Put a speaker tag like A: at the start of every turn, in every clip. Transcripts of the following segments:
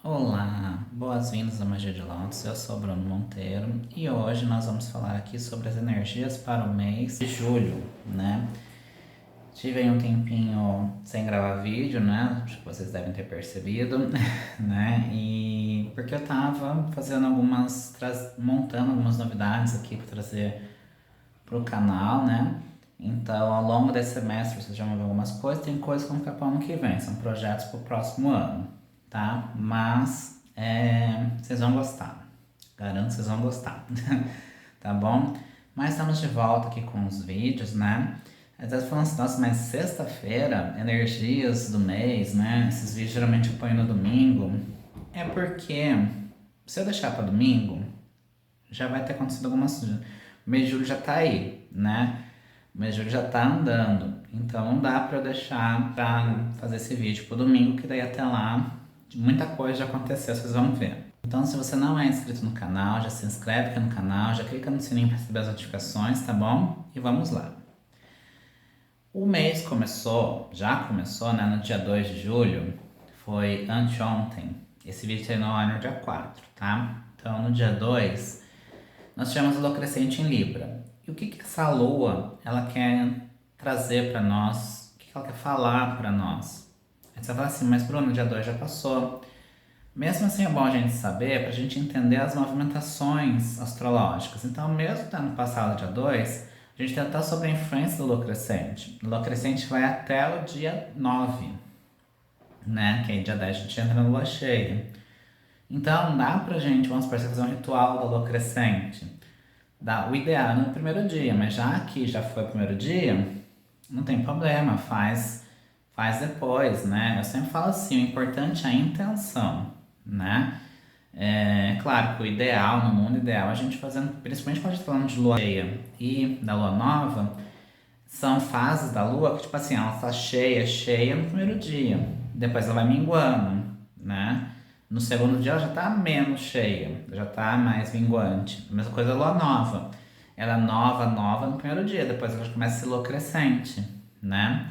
A: Olá, boas-vindas à Magia de Londres. Eu sou Bruno Monteiro e hoje nós vamos falar aqui sobre as energias para o mês de julho, né? Tive aí um tempinho sem gravar vídeo, né? Acho que vocês devem ter percebido, né? E porque eu tava fazendo montando algumas novidades aqui para trazer pro canal, né? Então, ao longo desse semestre vocês já vão ver algumas coisas, tem coisas que vão ficar para o ano que vem, são projetos para o próximo ano, tá? Mas vocês vão gostar, garanto que vocês vão gostar, tá bom? Mas estamos de volta aqui com os vídeos, né? Às vezes falando assim, nossa, mas sexta-feira, energias do mês, né? Esses vídeos geralmente eu ponho no domingo, é porque se eu deixar para domingo, já vai ter acontecido algumas. O mês de julho já tá aí, né? O mês de julho já tá andando. Então não dá pra eu deixar pra fazer esse vídeo pro domingo, que daí até lá muita coisa já aconteceu, vocês vão ver. Então, se você não é inscrito no canal, já se inscreve aqui no canal, já clica no sininho para receber as notificações, tá bom? E vamos lá. O mês já começou, né, no dia 2 de julho, foi anteontem. Esse vídeo terminou no dia 4, tá? Então, no dia 2 nós tivemos a lua crescente em Libra. E o que essa lua ela quer trazer para nós? O que ela quer falar para nós? Aí você fala assim, mas Bruno, o dia 2 já passou. Mesmo assim é bom a gente saber para a gente entender as movimentações astrológicas. Então, mesmo no passado, dia 2, a gente tentar sobre a influência da lua crescente. A lua crescente vai até o dia 9, né? Que aí dia 10 a gente entra na lua cheia. Então, dá pra gente, vamos supor, fazer um ritual da lua crescente. O ideal é no primeiro dia, mas já que já foi o primeiro dia, não tem problema, faz depois, né? Eu sempre falo assim, o importante é a intenção, né? É claro que o ideal, no mundo ideal, a gente fazendo, principalmente quando a gente tá falando de lua cheia e da lua nova, são fases da lua que, tipo assim, ela está cheia no primeiro dia, depois ela vai minguando, né? No segundo dia ela já está menos cheia, já está mais minguante. A mesma coisa a lua nova. Ela é nova no primeiro dia, depois ela começa a ser lua crescente, né?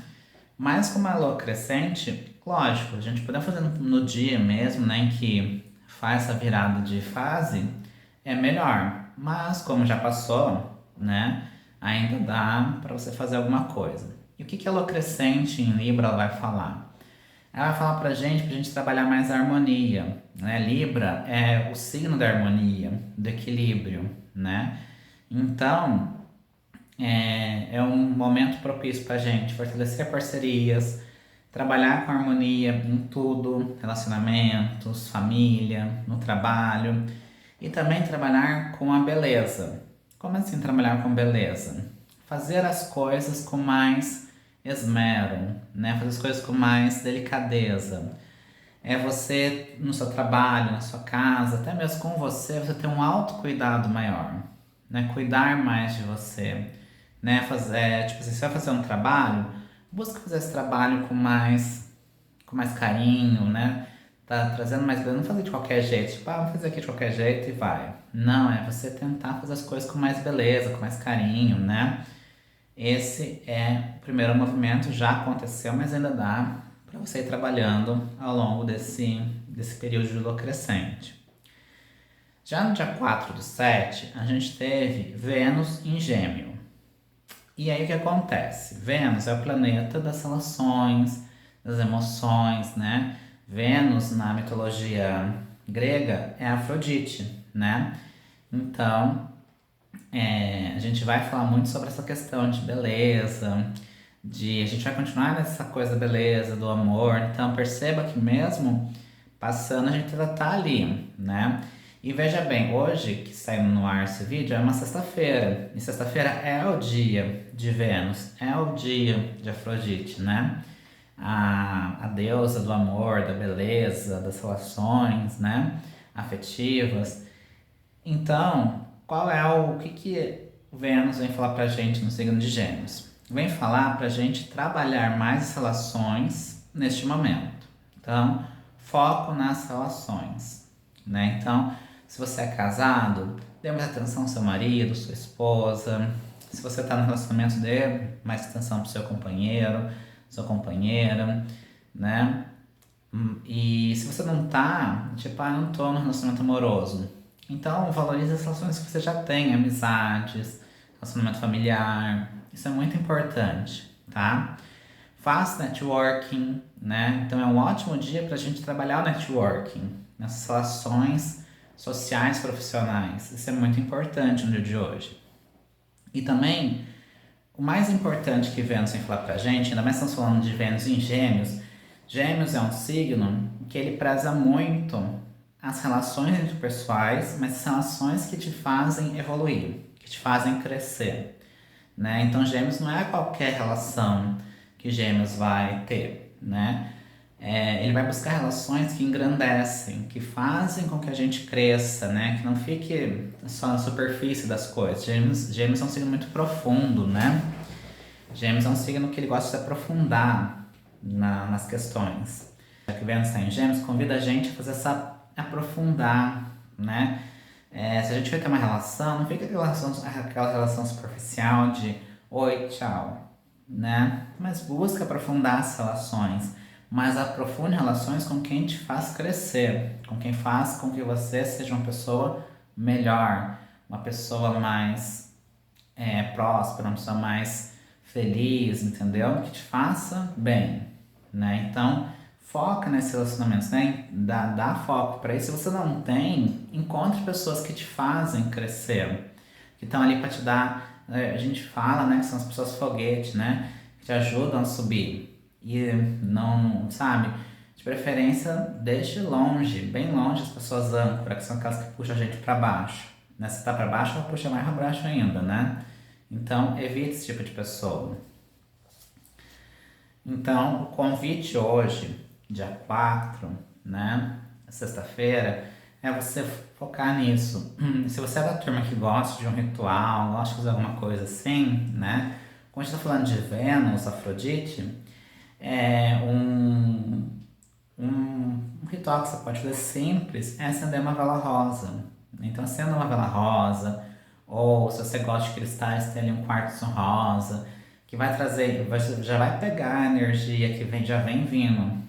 A: Mas como a lua crescente, lógico, a gente pode fazer no dia mesmo, né, em que faz essa virada de fase, é melhor. Mas como já passou, né, ainda dá para você fazer alguma coisa. E o que a lua crescente em Libra ela vai falar? Ela vai falar pra gente trabalhar mais a harmonia, né? Libra é o signo da harmonia, do equilíbrio, né? Então, é um momento propício pra gente fortalecer parcerias, trabalhar com harmonia em tudo, relacionamentos, família, no trabalho e também trabalhar com a beleza. Como assim trabalhar com beleza? Fazer as coisas com mais esmero, né? Fazer as coisas com mais delicadeza. É você, no seu trabalho, na sua casa, até mesmo com você ter um autocuidado maior, né? Cuidar mais de você, né? Tipo assim, você vai fazer um trabalho, busca fazer esse trabalho com mais carinho, né? Tá trazendo mais beleza, não fazer de qualquer jeito, tipo, vamos fazer aqui de qualquer jeito e vai. Não, é você tentar fazer as coisas com mais beleza, com mais carinho, né? Esse é o primeiro movimento, já aconteceu, mas ainda dá para você ir trabalhando ao longo desse período de lua crescente. Já no dia 4 do 7, a gente teve Vênus em Gêmeo. E aí o que acontece? Vênus é o planeta das relações, das emoções, né? Vênus na mitologia grega é Afrodite, né? Então, a gente vai falar muito sobre essa questão de beleza, a gente vai continuar nessa coisa da beleza, do amor. Então perceba que mesmo passando a gente ainda tá ali, né? E veja bem, hoje que saiu no ar esse vídeo é uma sexta-feira. E sexta-feira é o dia de Vênus, é o dia de Afrodite, né? A deusa do amor, da beleza, das relações, né? Afetivas. Então, o que Vênus vem falar pra gente no signo de Gêmeos? Vem falar pra gente trabalhar mais as relações neste momento. Então, foco nas relações, né? Então, se você é casado, dê mais atenção ao seu marido, sua esposa. Se você está no relacionamento, dê mais atenção pro seu companheiro, sua companheira, né? E se você não tá, tipo, eu não tô no relacionamento amoroso. Então, valorize as relações que você já tem, amizades, relacionamento familiar. Isso é muito importante, tá? Faça networking, né? Então é um ótimo dia para a gente trabalhar o networking, nessas relações sociais profissionais. Isso é muito importante no dia de hoje. E também, o mais importante que Vênus vem falar pra gente, ainda mais estamos falando de Vênus em Gêmeos. Gêmeos é um signo que ele preza muito as relações interpessoais, mas as relações que te fazem evoluir, que te fazem crescer, né? Então, Gêmeos não é qualquer relação que Gêmeos vai ter, né? Ele vai buscar relações que engrandecem, que fazem com que a gente cresça, né? Que não fique só na superfície das coisas. Gêmeos é um signo muito profundo, né? Gêmeos é um signo que ele gosta de se aprofundar nas questões. Já que Vênus está em Gêmeos, convida a gente a fazer essa aprofundar, né? Se a gente vai ter uma relação, não fica aquela relação superficial de oi, tchau, né? Mas busca aprofundar as relações, mas aprofunde relações com quem te faz crescer, com quem faz com que você seja uma pessoa melhor, uma pessoa mais próspera, uma pessoa mais feliz, entendeu? Que te faça bem, né? Então, foca nesses relacionamentos, né? Dá foco para isso. Se você não tem, encontre pessoas que te fazem crescer, que estão ali para te dar. A gente fala, né, que são as pessoas foguete, né? Que te ajudam a subir. E não, sabe? De preferência, deixe longe, bem longe as pessoas âncora, que são aquelas que puxam a gente para baixo. Né? Se tá para baixo, ela puxa mais para baixo ainda, né? Então, evite esse tipo de pessoa. Então, o convite hoje, dia 4, né, sexta-feira, é você focar nisso. Se você é da turma que gosta de um ritual, gosta de fazer alguma coisa assim, né, como a gente está falando de Vênus, Afrodite, é um ritual que você pode fazer simples é acender uma vela rosa. Então, acenda uma vela rosa, ou se você gosta de cristais, tem ali um quartzo rosa, que vai trazer, já vai pegar a energia que já vem vindo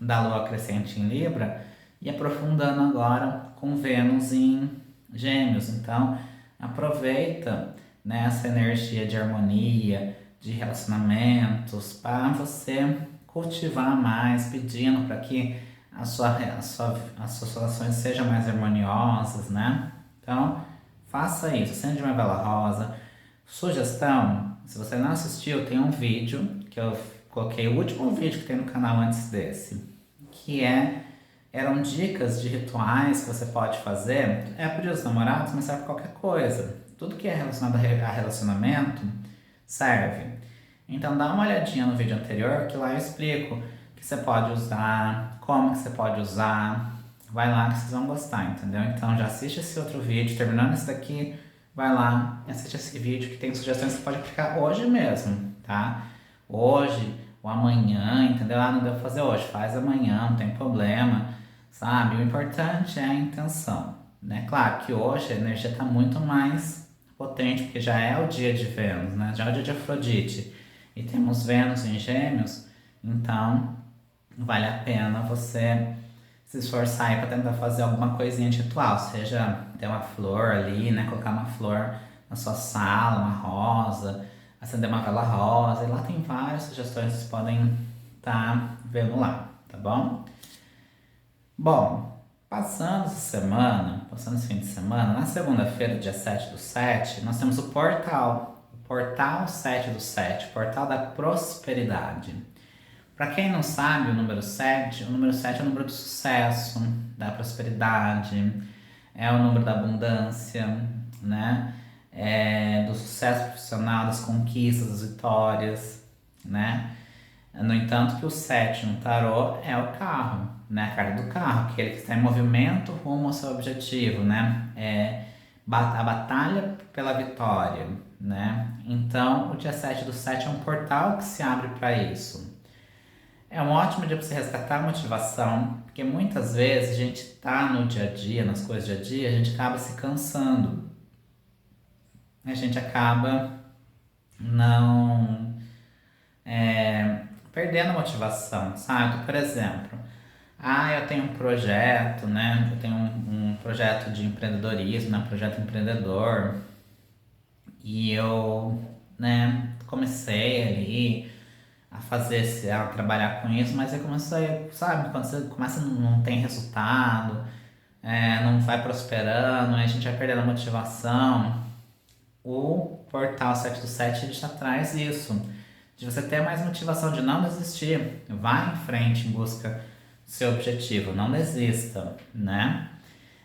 A: da lua crescente em Libra e aprofundando agora com Vênus em Gêmeos. Então, aproveita, né, essa energia de harmonia, de relacionamentos, para você cultivar mais, pedindo para que as suas relações sejam mais harmoniosas, né? Então, faça isso, acende uma vela rosa. Sugestão, se você não assistiu, tem um vídeo que eu coloquei, o último vídeo que tem no canal antes desse, que eram dicas de rituais que você pode fazer. É para os namorados, mas serve para qualquer coisa. Tudo que é relacionado a relacionamento serve. Então dá uma olhadinha no vídeo anterior, que lá eu explico que você pode usar, como que você pode usar. Vai lá que vocês vão gostar, entendeu? Então já assiste esse outro vídeo, terminando esse daqui, vai lá e assiste esse vídeo que tem sugestões que você pode aplicar hoje mesmo, tá? Hoje ou amanhã, entendeu? Ah, não deu pra fazer hoje, faz amanhã, não tem problema, sabe? O importante é a intenção, né? Claro que hoje a energia está muito mais potente, porque já é o dia de Vênus, né? Já é o dia de Afrodite. E temos Vênus em Gêmeos, então vale a pena você se esforçar para tentar fazer alguma coisinha de ritual, seja ter uma flor ali, né? Colocar uma flor na sua sala, uma rosa, acender uma vela rosa, e lá tem várias sugestões que vocês podem estar vendo lá, tá bom? Bom, passando esse fim de semana, na segunda-feira, dia 7/7, nós temos o Portal 7/7, o Portal da Prosperidade. Para quem não sabe, o número 7 é o número do sucesso, da prosperidade, é o número da abundância, né? Do sucesso profissional, das conquistas, das vitórias, né? No entanto, que o 7 no tarô é o carro, né? A carta do carro, aquele que está em movimento rumo ao seu objetivo, né? A batalha pela vitória, né? Então, o dia 7/7 é um portal que se abre para isso. É um ótimo dia para você resgatar a motivação, porque muitas vezes a gente tá no dia a dia, nas coisas do dia a dia, a gente acaba se cansando. A gente acaba não perdendo a motivação, sabe? Por exemplo, Eu tenho um projeto, né? Eu tenho um projeto de empreendedorismo, né? Um projeto empreendedor. E eu, né, comecei ali a a trabalhar com isso, mas eu comecei, sabe, quando você começa não tem resultado, não vai prosperando, a gente vai perdendo a motivação. O portal 7 do 7 ele já traz isso, de você ter mais motivação, de não desistir, vá em frente em busca do seu objetivo, não desista, né?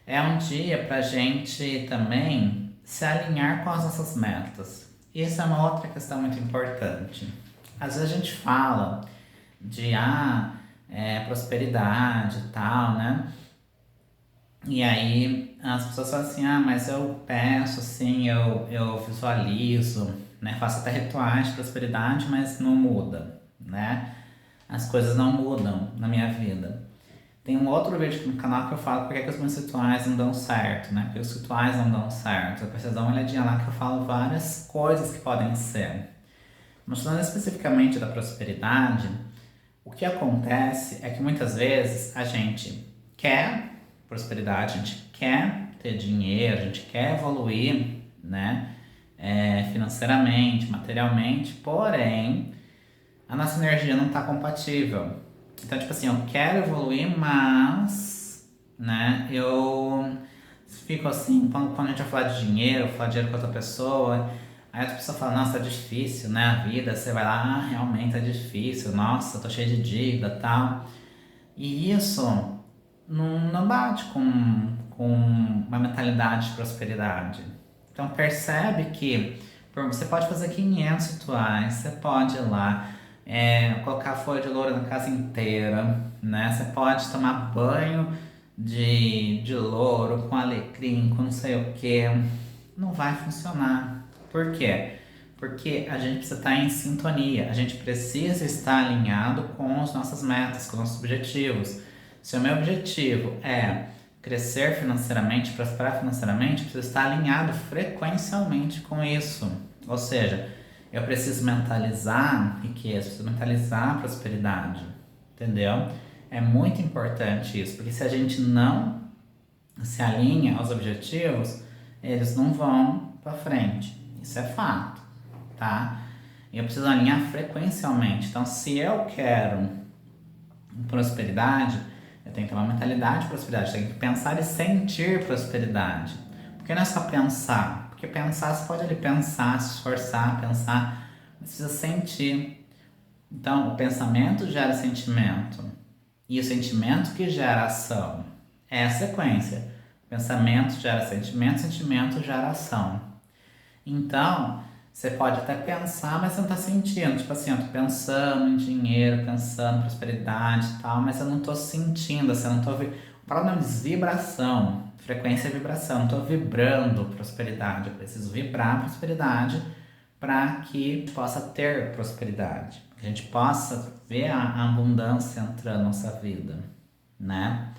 A: É um dia pra gente também se alinhar com as nossas metas. Isso é uma outra questão muito importante. Às vezes a gente fala de prosperidade e tal, né? E aí as pessoas falam assim, mas eu penso assim, eu visualizo, né? Faço até rituais de prosperidade, mas não muda, né? As coisas não mudam na minha vida. Tem um outro vídeo aqui no canal que eu falo porque que os meus rituais não dão certo, né? Porque os rituais não dão certo. Depois vocês dão uma olhadinha lá que eu falo várias coisas que podem ser. Mas falando especificamente da prosperidade, o que acontece é que muitas vezes a gente quer prosperidade, a gente quer ter dinheiro, a gente quer evoluir, né? Financeiramente, materialmente, porém a nossa energia não está compatível. Então, tipo assim, eu quero evoluir, mas, né, eu fico assim, quando a gente vai falar de dinheiro, falar de dinheiro com outra pessoa, aí outra pessoa fala, nossa, é difícil, né, a vida, você vai lá, realmente é difícil, nossa, tô cheio de dívida e tal. E isso não bate com uma mentalidade de prosperidade. Então percebe que você pode fazer 500 rituais, você pode ir lá, colocar folha de louro na casa inteira, né? Você pode tomar banho de louro com alecrim, com não sei o que. Não vai funcionar. Por quê? Porque a gente precisa estar em sintonia, a gente precisa estar alinhado com as nossas metas, com os nossos objetivos. Se o meu objetivo é crescer financeiramente, prosperar financeiramente, eu preciso estar alinhado frequencialmente com isso. Ou seja, eu preciso mentalizar riqueza, preciso mentalizar prosperidade, entendeu? É muito importante isso, porque se a gente não se alinha aos objetivos, eles não vão para frente. Isso é fato, tá? Eu preciso alinhar frequencialmente. Então, se eu quero prosperidade, eu tenho que ter uma mentalidade de prosperidade, eu tenho que pensar e sentir prosperidade. Porque não é só pensar, porque pensar você pode ali pensar, se esforçar, pensar, mas precisa sentir. Então, o pensamento gera sentimento e o sentimento que gera ação. É a sequência. Pensamento gera sentimento, sentimento gera ação. Então, você pode até pensar, mas você não está sentindo. Tipo assim, eu tô pensando em dinheiro, pensando em prosperidade e tal, mas eu não estou sentindo, assim, eu não estou... O problema é vibração. Frequência é vibração. Eu não estou vibrando prosperidade. Eu preciso vibrar prosperidade para que possa ter prosperidade. Que a gente possa ver a abundância entrando na nossa vida, né?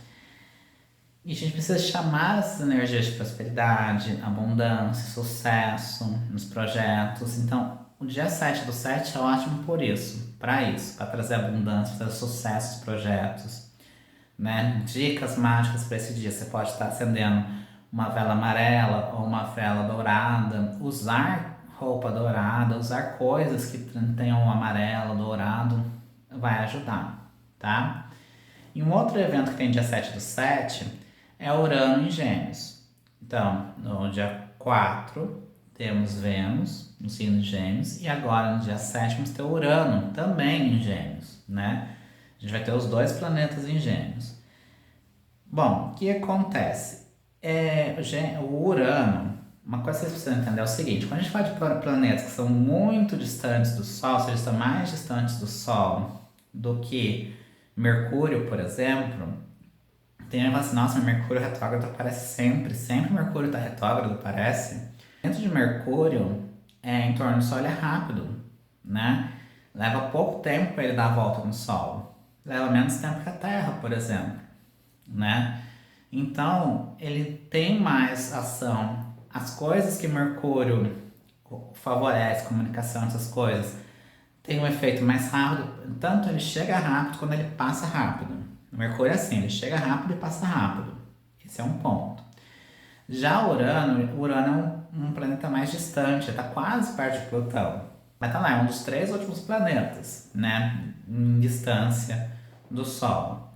A: E a gente precisa chamar essas energias de prosperidade, abundância, sucesso nos projetos. Então, o dia 7 do 7 é ótimo por isso, para trazer abundância, para trazer sucesso nos projetos, né? Dicas mágicas para esse dia. Você pode estar acendendo uma vela amarela ou uma vela dourada, usar roupa dourada, usar coisas que tenham um amarelo, dourado, vai ajudar, tá? E um outro evento que tem dia 7 do 7 é Urano em Gêmeos. Então, no dia 4 temos Vênus no signo de Gêmeos e agora no dia 7 vamos ter Urano também em Gêmeos, né? A gente vai ter os dois planetas em Gêmeos. Bom, o que acontece? O Urano, uma coisa que vocês precisam entender é o seguinte: quando a gente fala de planetas que são muito distantes do Sol, ou seja, estão mais distantes do Sol do que Mercúrio, por exemplo, tem gente que fala assim, nossa, Mercúrio retrógrado aparece sempre Mercúrio está retrógrado, parece. Dentro de Mercúrio, em torno do Sol, ele é rápido, né? Leva pouco tempo para ele dar a volta no Sol. Leva menos tempo que a Terra, por exemplo, né? Então, ele tem mais ação. As coisas que Mercúrio favorece, comunicação, essas coisas, tem um efeito mais rápido. Tanto ele chega rápido quanto ele passa rápido, O Mercúrio é assim, ele chega rápido e passa rápido. Esse é um ponto. Já Urano é um planeta mais distante, está quase perto de Plutão. Mas tá lá, é um dos 3 últimos planetas, né? Em distância do Sol.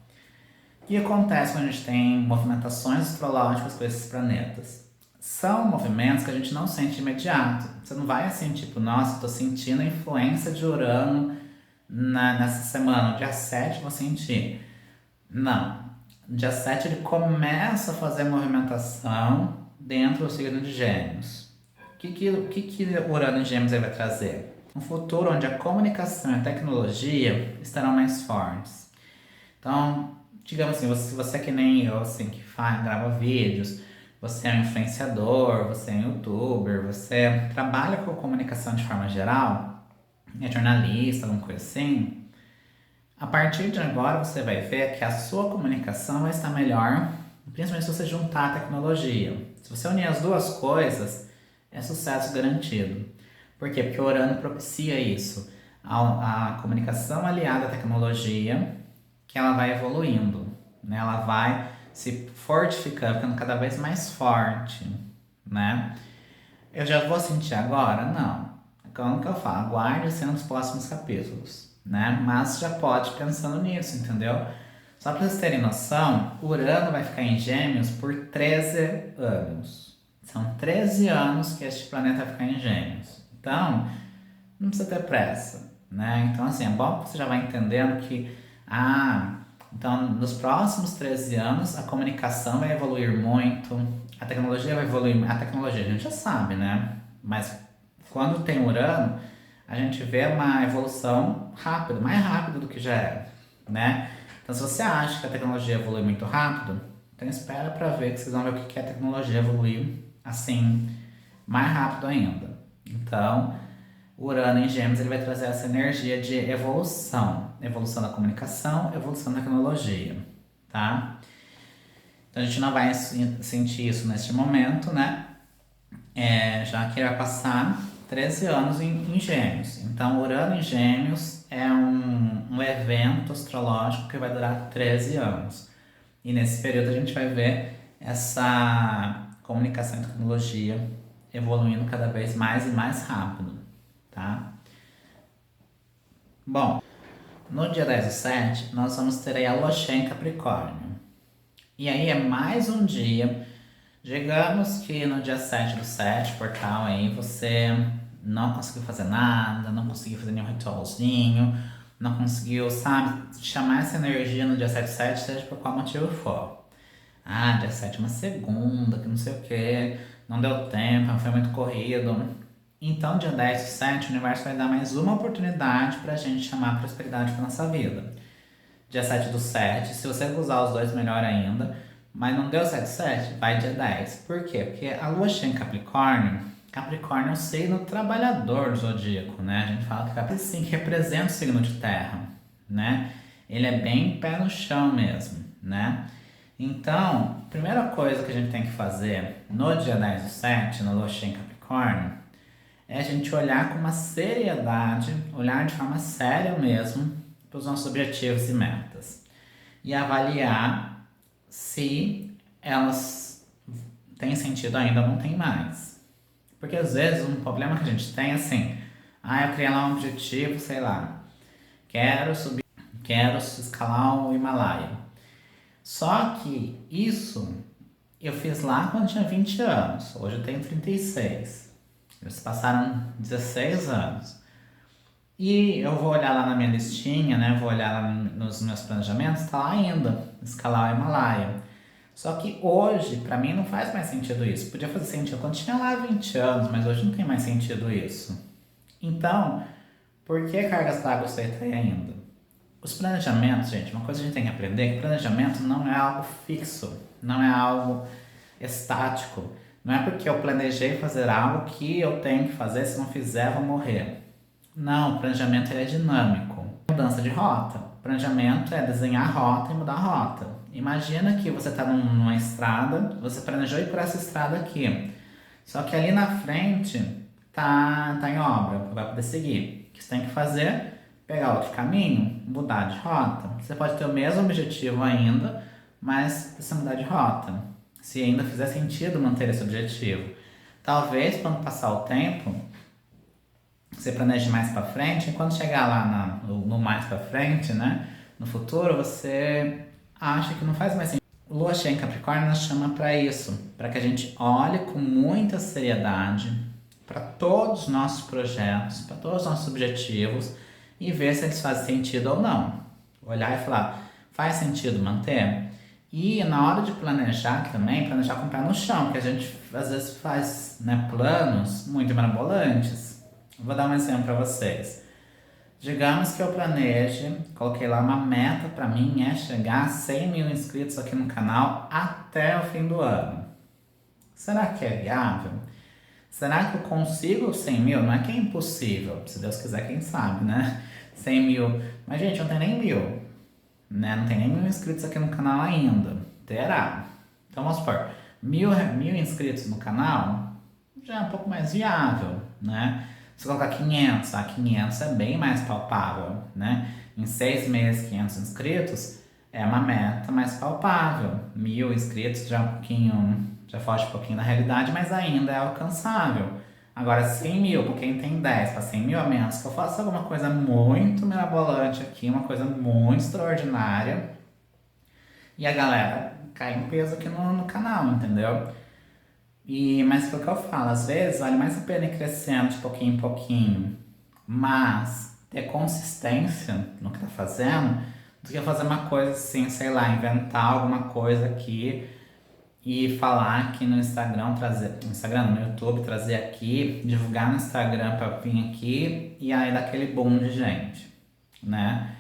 A: O que acontece quando a gente tem movimentações astrológicas com esses planetas? São movimentos que a gente não sente de imediato. Você não vai assim, tipo, nossa, estou sentindo a influência de Urano nessa semana, no dia 7 vou sentir. Não. No dia 7 ele começa a fazer a movimentação dentro do signo de Gêmeos. O que Urano em Gêmeos vai trazer? Um futuro onde a comunicação e a tecnologia estarão mais fortes. Então, digamos assim, se você é que nem eu, assim, que grava vídeos, você é um influenciador, você é um youtuber, você trabalha com comunicação de forma geral, é jornalista, alguma coisa assim, a partir de agora você vai ver que a sua comunicação vai estar melhor, principalmente se você juntar a tecnologia. Se você unir as duas coisas, é sucesso garantido. Por quê? Porque o Urano propicia isso. A comunicação aliada à tecnologia, que ela vai evoluindo, né? Ela vai se fortificando, ficando cada vez mais forte, né? Eu já vou sentir agora? Não. Como que eu falo? Aguarde sendo os próximos capítulos, né? Mas já pode ir pensando nisso, entendeu? Só para vocês terem noção, Urano vai ficar em Gêmeos por 13 anos. São 13 anos que este planeta vai ficar em Gêmeos. Então, não precisa ter pressa, né? Então, assim, é bom que você já vai entendendo que, então, nos próximos 13 anos, a comunicação vai evoluir muito, a tecnologia vai evoluir. A tecnologia a gente já sabe, né? Mas quando tem Urano, a gente vê uma evolução rápida, mais rápida do que já era, né? Então, se você acha que a tecnologia evolui muito rápido, então espera para ver que vocês vão ver o que é a tecnologia evoluir assim, mais rápido ainda. Então, Urano em Gêmeos ele vai trazer essa energia de evolução, evolução da comunicação, evolução da tecnologia, tá? Então a gente não vai sentir isso neste momento, né? Já que vai passar 13 anos em Gêmeos. Então, Urano em Gêmeos é um evento astrológico que vai durar 13 anos. E nesse período a gente vai ver essa comunicação e tecnologia evoluindo cada vez mais e mais rápido, tá? Bom, no dia 10/7, nós vamos ter aí a Lua cheia em Capricórnio. E aí é mais um dia. Digamos que no dia 7/7, portal aí, você não conseguiu fazer nada, não conseguiu fazer nenhum ritualzinho, não conseguiu, sabe, chamar essa energia no dia 7/7, seja por qual motivo for. Dia 7 é uma segunda, que não sei o que, não deu tempo, foi muito corrido. Então, dia 10/7, o universo vai dar mais uma oportunidade pra gente chamar a prosperidade pra nossa vida. Dia 7/7, se você usar os dois, melhor ainda. Mas não deu 7/7, vai dia 10. Por quê? Porque a Lua cheia em Capricórnio, Capricórnio é um signo trabalhador do zodíaco, né? A gente fala que Capricórnio sim, representa o signo de terra, né? Ele é bem pé no chão mesmo, né? Então, a primeira coisa que a gente tem que fazer no dia 10/7, na Lua cheia em Capricórnio, é a gente olhar com uma seriedade, olhar de forma séria mesmo para os nossos objetivos e metas. E avaliar se elas têm sentido ainda ou não tem mais. Porque às vezes um problema que a gente tem é assim, eu criei lá um objetivo, sei lá, quero escalar o Himalaia. Só que isso eu fiz lá quando tinha 20 anos, hoje eu tenho 36. Eles passaram 16 anos. E eu vou olhar lá na minha listinha, né? Vou olhar lá nos meus planejamentos, tá lá ainda, escalar o Himalaia. Só que hoje, pra mim, não faz mais sentido isso. Podia fazer sentido quando tinha lá 20 anos, mas hoje não tem mais sentido isso. Então, por que cargas d'água você tem ainda? Os planejamentos, gente, uma coisa que a gente tem que aprender é que planejamento não é algo fixo, não é algo estático. Não é porque eu planejei fazer algo que eu tenho que fazer, se não fizer, eu vou morrer. Não, o planejamento ele é dinâmico. Mudança de rota. Planejamento é desenhar a rota e mudar a rota. Imagina que você está numa estrada, você planejou ir por essa estrada aqui. Só que ali na frente tá em obra, vai poder seguir. O que você tem que fazer? pegar outro caminho, mudar de rota. Você pode ter o mesmo objetivo ainda, mas você mudar de rota. Se ainda fizer sentido manter esse objetivo. Talvez quando passar o tempo, você planeje mais para frente, e quando chegar lá no mais para frente, né? No futuro, você acha que não faz mais sentido. Lua cheia em Capricórnio nos chama para isso, para que a gente olhe com muita seriedade para todos os nossos projetos, para todos os nossos objetivos e ver se eles fazem sentido ou não. Olhar e falar, faz sentido manter? E na hora de planejar também, planejar com o pé no chão, porque a gente às vezes faz, né, planos muito mirabolantes. Vou dar um exemplo para vocês. Digamos que eu planeje, coloquei lá uma meta para mim é chegar a 100 mil inscritos aqui no canal até o fim do ano. Será que é viável? Será que eu consigo 100 mil? Não é que é impossível, se Deus quiser, quem sabe, né? 100 mil, mas gente, não tem nem 1000, né? Não tem nem 1000 inscritos aqui no canal ainda, terá. Então vamos supor, mil inscritos no canal já é um pouco mais viável, né? Se colocar 500, 500 é bem mais palpável, né? Em 6 meses, 500 inscritos é uma meta mais palpável. 1000 inscritos já é um pouquinho, já foge um pouquinho da realidade, mas ainda é alcançável. Agora, 100 mil, com quem tem 10 para 100 mil a menos, que eu faça alguma coisa muito mirabolante aqui, uma coisa muito extraordinária, e a galera cai em peso aqui no canal, entendeu? Mas foi o que eu falo, às vezes vale mais a pena ir crescendo de pouquinho em pouquinho, mas ter consistência no que tá fazendo, do que fazer uma coisa assim, sei lá, inventar alguma coisa aqui e falar aqui no Instagram, no YouTube, trazer aqui, divulgar no Instagram para vir aqui e aí dar aquele boom de gente, né?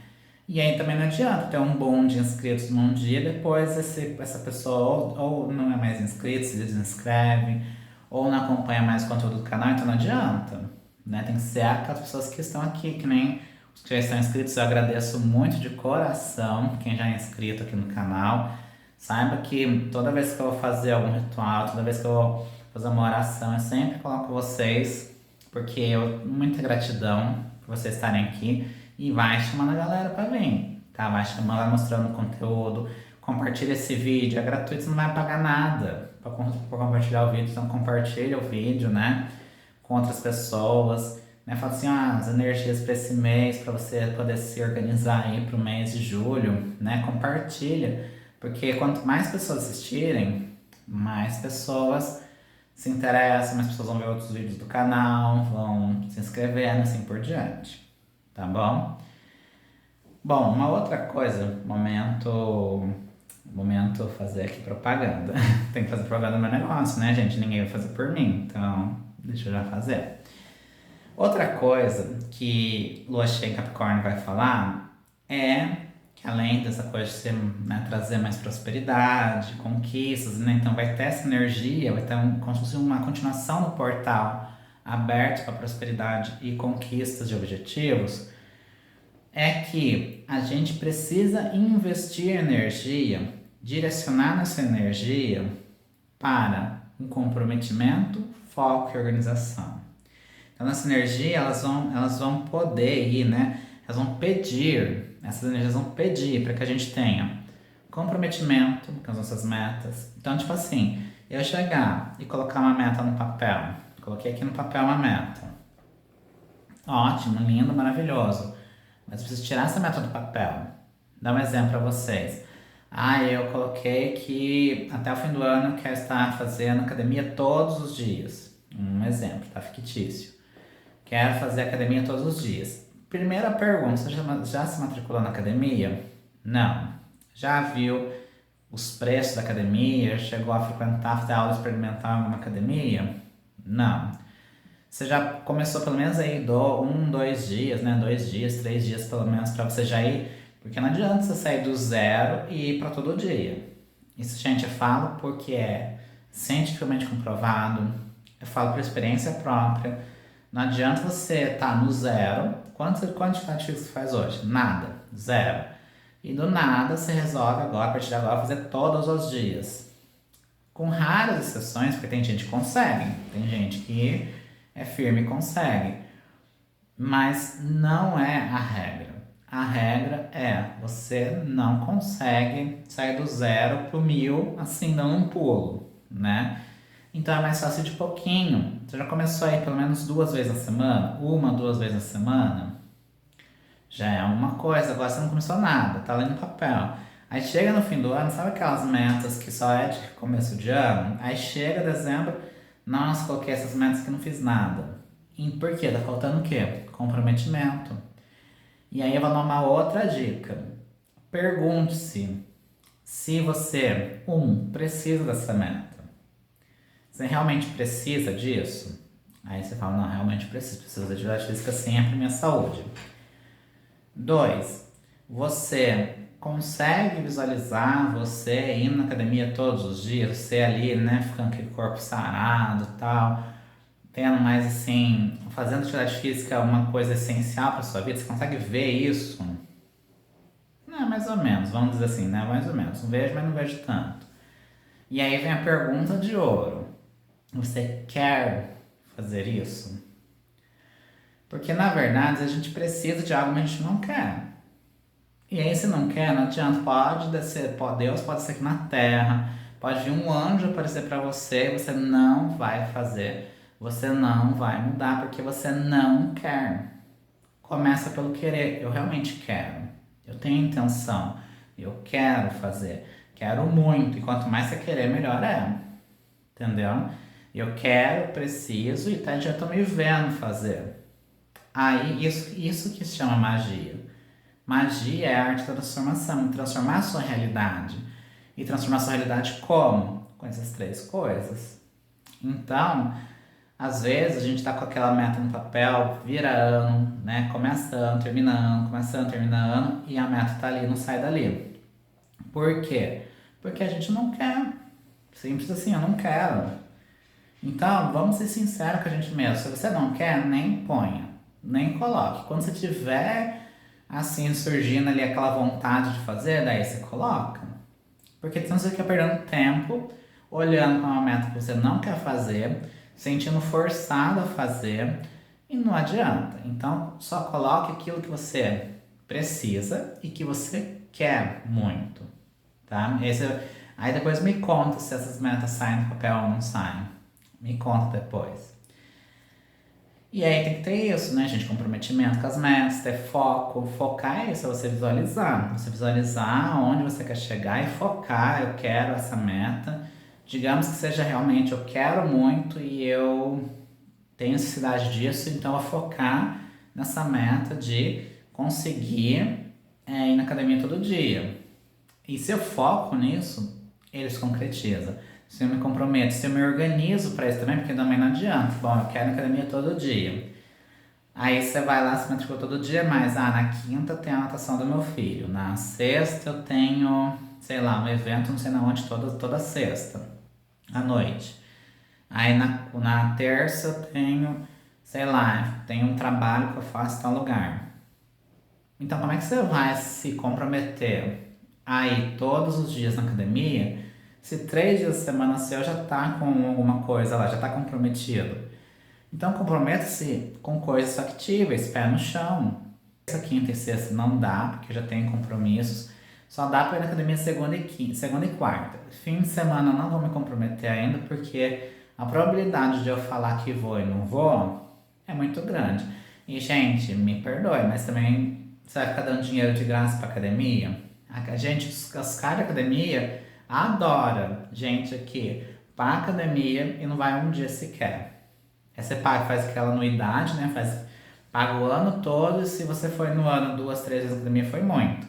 A: E aí também não adianta ter um boom de inscritos num dia, depois essa pessoa ou não é mais inscrito, se desinscreve, ou não acompanha mais o conteúdo do canal, então não adianta, né? Tem que ser aquelas pessoas que estão aqui, que nem os que já estão inscritos. Eu agradeço muito de coração quem já é inscrito aqui no canal. Saiba que toda vez que eu vou fazer algum ritual, toda vez que eu vou fazer uma oração, eu sempre coloco vocês, porque muita gratidão por vocês estarem aqui. E vai chamando a galera pra vir, tá? Vai chamando, vai mostrando o conteúdo. Compartilha esse vídeo, é gratuito, você não vai pagar nada pra compartilhar o vídeo. Então compartilha o vídeo, né? Com outras pessoas, né? Fala assim, as energias para esse mês, para você poder se organizar aí pro mês de julho, né? Compartilha, porque quanto mais pessoas assistirem, mais pessoas se interessam, mais pessoas vão ver outros vídeos do canal, vão se inscrevendo, assim por diante. Tá bom? Bom, uma outra coisa, momento fazer aqui propaganda. Tem que fazer propaganda no meu negócio, né, gente? Ninguém vai fazer por mim, então deixa eu já fazer. Outra coisa que Lua cheia em Capricórnio vai falar é que além dessa coisa de ser, né, trazer mais prosperidade, conquistas, né? Então vai ter essa energia, vai ter como se fosse uma continuação do portal aberto para prosperidade e conquistas de objetivos, é que a gente precisa investir energia, direcionar nossa energia para um comprometimento, foco e organização. Então, nossa energia, elas vão poder ir, né? Elas vão pedir, essas energias vão pedir para que a gente tenha comprometimento com as nossas metas. Então, tipo assim, eu chegar e colocar uma meta no papel, coloquei aqui no papel uma meta. Ótimo, lindo, maravilhoso. Mas eu preciso tirar essa meta do papel. Dar um exemplo para vocês. Eu coloquei que até o fim do ano eu quero estar fazendo academia todos os dias. Um exemplo, tá? Fictício. Quero fazer academia todos os dias. Primeira pergunta, você já se matriculou na academia? Não. Já viu os preços da academia? Chegou a frequentar, fazer aula experimental em alguma academia? Não. Você já começou pelo menos aí 2 dias, né? 2 dias, 3 dias pelo menos para você já ir. Porque não adianta você sair do zero e ir para todo dia. Isso, gente, eu falo porque é cientificamente comprovado. Eu falo por experiência própria. Não adianta você estar no zero. Quantos ativos você faz hoje? Nada. Zero. E do nada você resolve agora, a partir de agora, fazer todos os dias. Com raras exceções, porque tem gente que consegue. Tem gente que é firme e consegue. mas não é a regra. A regra é, você não consegue sair do 0 pro 1000 assim, dando um pulo, né? Então é mais fácil de pouquinho. Você já começou aí pelo menos 2 vezes na semana? 2 vezes na semana? Já é uma coisa, agora você não começou nada, tá ali no papel. Aí chega no fim do ano, sabe aquelas metas que só é de começo de ano? Aí chega dezembro, nossa, coloquei essas metas que não fiz nada. E por quê? Tá faltando o quê? Comprometimento. E aí eu vou dar uma outra dica. Pergunte-se se você, precisa dessa meta. Você realmente precisa disso? Aí você fala, não, realmente preciso de atividade física sempre para minha saúde. 2. Você consegue visualizar você indo na academia todos os dias, você ali, né, ficando com aquele corpo sarado e tal, tendo mais assim, fazendo atividade física uma coisa essencial para sua vida, você consegue ver isso? Não, mais ou menos, vamos dizer assim, né, mais ou menos, não vejo, mas não vejo tanto. E aí vem a pergunta de ouro, você quer fazer isso? Porque na verdade a gente precisa de algo que a gente não quer. E aí se não quer, não adianta, pode descer, Deus pode ser aqui na terra, pode vir um anjo aparecer para você, você não vai fazer, você não vai mudar porque você não quer. Começa pelo querer, eu realmente quero, eu tenho intenção, eu quero fazer, quero muito, e quanto mais você querer, melhor é, entendeu? Eu quero, preciso e já tô me vendo fazer. Aí, isso que se chama magia. Magia é a arte da transformação, transformar a sua realidade. E transformar a sua realidade como? Com essas 3 coisas. Então, às vezes a gente tá com aquela meta no papel, vira ano, né? Começa ano, termina ano, começa ano, termina ano, e a meta tá ali, não sai dali. Por quê? Porque a gente não quer. Simples assim, eu não quero. Então, vamos ser sinceros com a gente mesmo. Se você não quer, nem ponha, nem coloque. Quando você tiver assim surgindo ali aquela vontade de fazer, daí você coloca. Porque senão você fica perdendo tempo olhando para uma meta que você não quer fazer, sentindo forçado a fazer e não adianta. Então, só coloque aquilo que você precisa e que você quer muito, tá? Aí depois me conta se essas metas saem do papel ou não saem. Me conta depois. E aí tem que ter isso, né, gente? Comprometimento com as metas, ter foco. Focar é isso, é você visualizar. Você visualizar onde você quer chegar e focar. Eu quero essa meta. Digamos que seja realmente, eu quero muito e eu tenho necessidade disso, então eu vou focar nessa meta de conseguir ir na academia todo dia. E se eu foco nisso, ele se concretiza. Se eu me comprometo, se eu me organizo para isso também, porque também não adianta. Bom, eu quero ir na academia todo dia. Aí você vai lá, se matricula todo dia, mas na quinta tem a natação do meu filho. Na sexta eu tenho, sei lá, um evento não sei na onde, toda sexta, à noite. Aí na terça eu tenho, sei lá, tenho um trabalho que eu faço em tal lugar. Então como é que você vai se comprometer a ir todos os dias na academia se 3 dias da semana seu já tá com alguma coisa lá, já tá comprometido? Então comprometa-se com coisas factíveis, pé no chão. Essa quinta e sexta não dá, porque eu já tenho compromissos. Só dá para ir na academia segunda e quarta. Fim de semana eu não vou me comprometer ainda, porque a probabilidade de eu falar que vou e não vou é muito grande. E, gente, me perdoe, mas também você vai ficar dando dinheiro de graça para academia? A gente, os caras de academia, adora gente aqui para academia e não vai um dia sequer. Aí você paga, faz aquela anuidade, né? Paga o ano todo e se você foi no ano 2, 3 vezes na academia foi muito.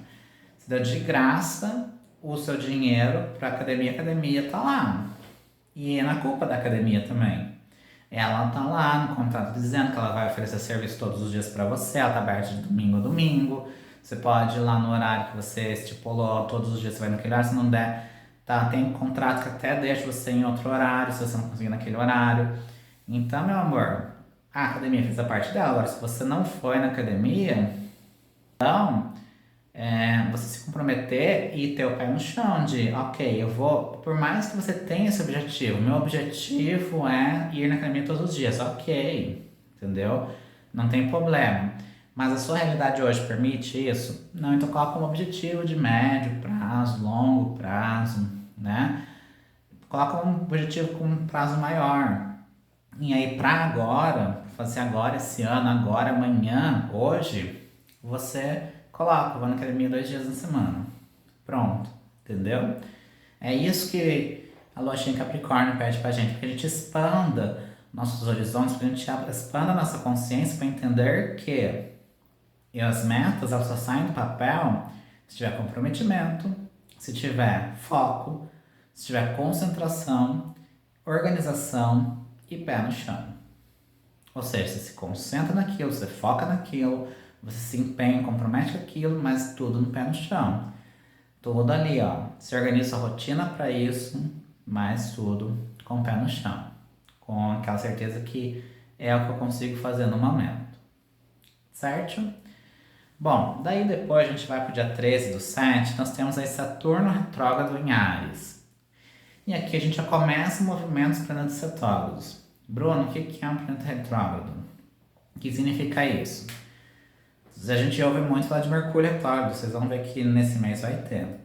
A: Você deu de graça o seu dinheiro para a academia tá lá. E é na culpa da academia também. Ela tá lá no contrato dizendo que ela vai oferecer serviço todos os dias para você, ela tá aberta de domingo a domingo. Você pode ir lá no horário que você estipulou, todos os dias você vai naquele horário, se não der, tá, tem um contrato que até deixa você em outro horário, se você não conseguir naquele horário. Então, meu amor, a academia fez a parte dela. Agora, se você não foi na academia, então você se comprometer e ter o pé no chão de, ok, eu vou, por mais que você tenha esse objetivo, meu objetivo é ir na academia todos os dias, ok, entendeu? não tem problema. Mas a sua realidade hoje permite isso? Não, então coloca um objetivo de médio prazo, longo prazo, né? Coloca um objetivo com um prazo maior. E aí, para agora, fazer agora, esse ano, agora, amanhã, hoje, você coloca, vou na academia 2 dias na semana. Pronto, entendeu? É isso que a Lua cheia em Capricórnio pede pra gente, que a gente expanda nossos horizontes, que a gente expanda nossa consciência para entender que as metas elas só saem do papel se tiver comprometimento, se tiver foco, se tiver concentração, organização e pé no chão. Ou seja, você se concentra naquilo, você foca naquilo, você se empenha, compromete com aquilo, mas tudo no pé no chão. Tudo ali, ó. Se organiza a rotina para isso, mas tudo com o pé no chão. Com aquela certeza que é o que eu consigo fazer no momento. Certo? Bom, daí depois a gente vai para o dia 13/7, nós temos aí Saturno retrógrado em Áries. E aqui a gente já começa movimentos planetas retrógrados. Bruno, o que é um planeta retrógrado? O que significa isso? A gente ouve muito falar de Mercúrio retrógrado, vocês vão ver que nesse mês vai ter.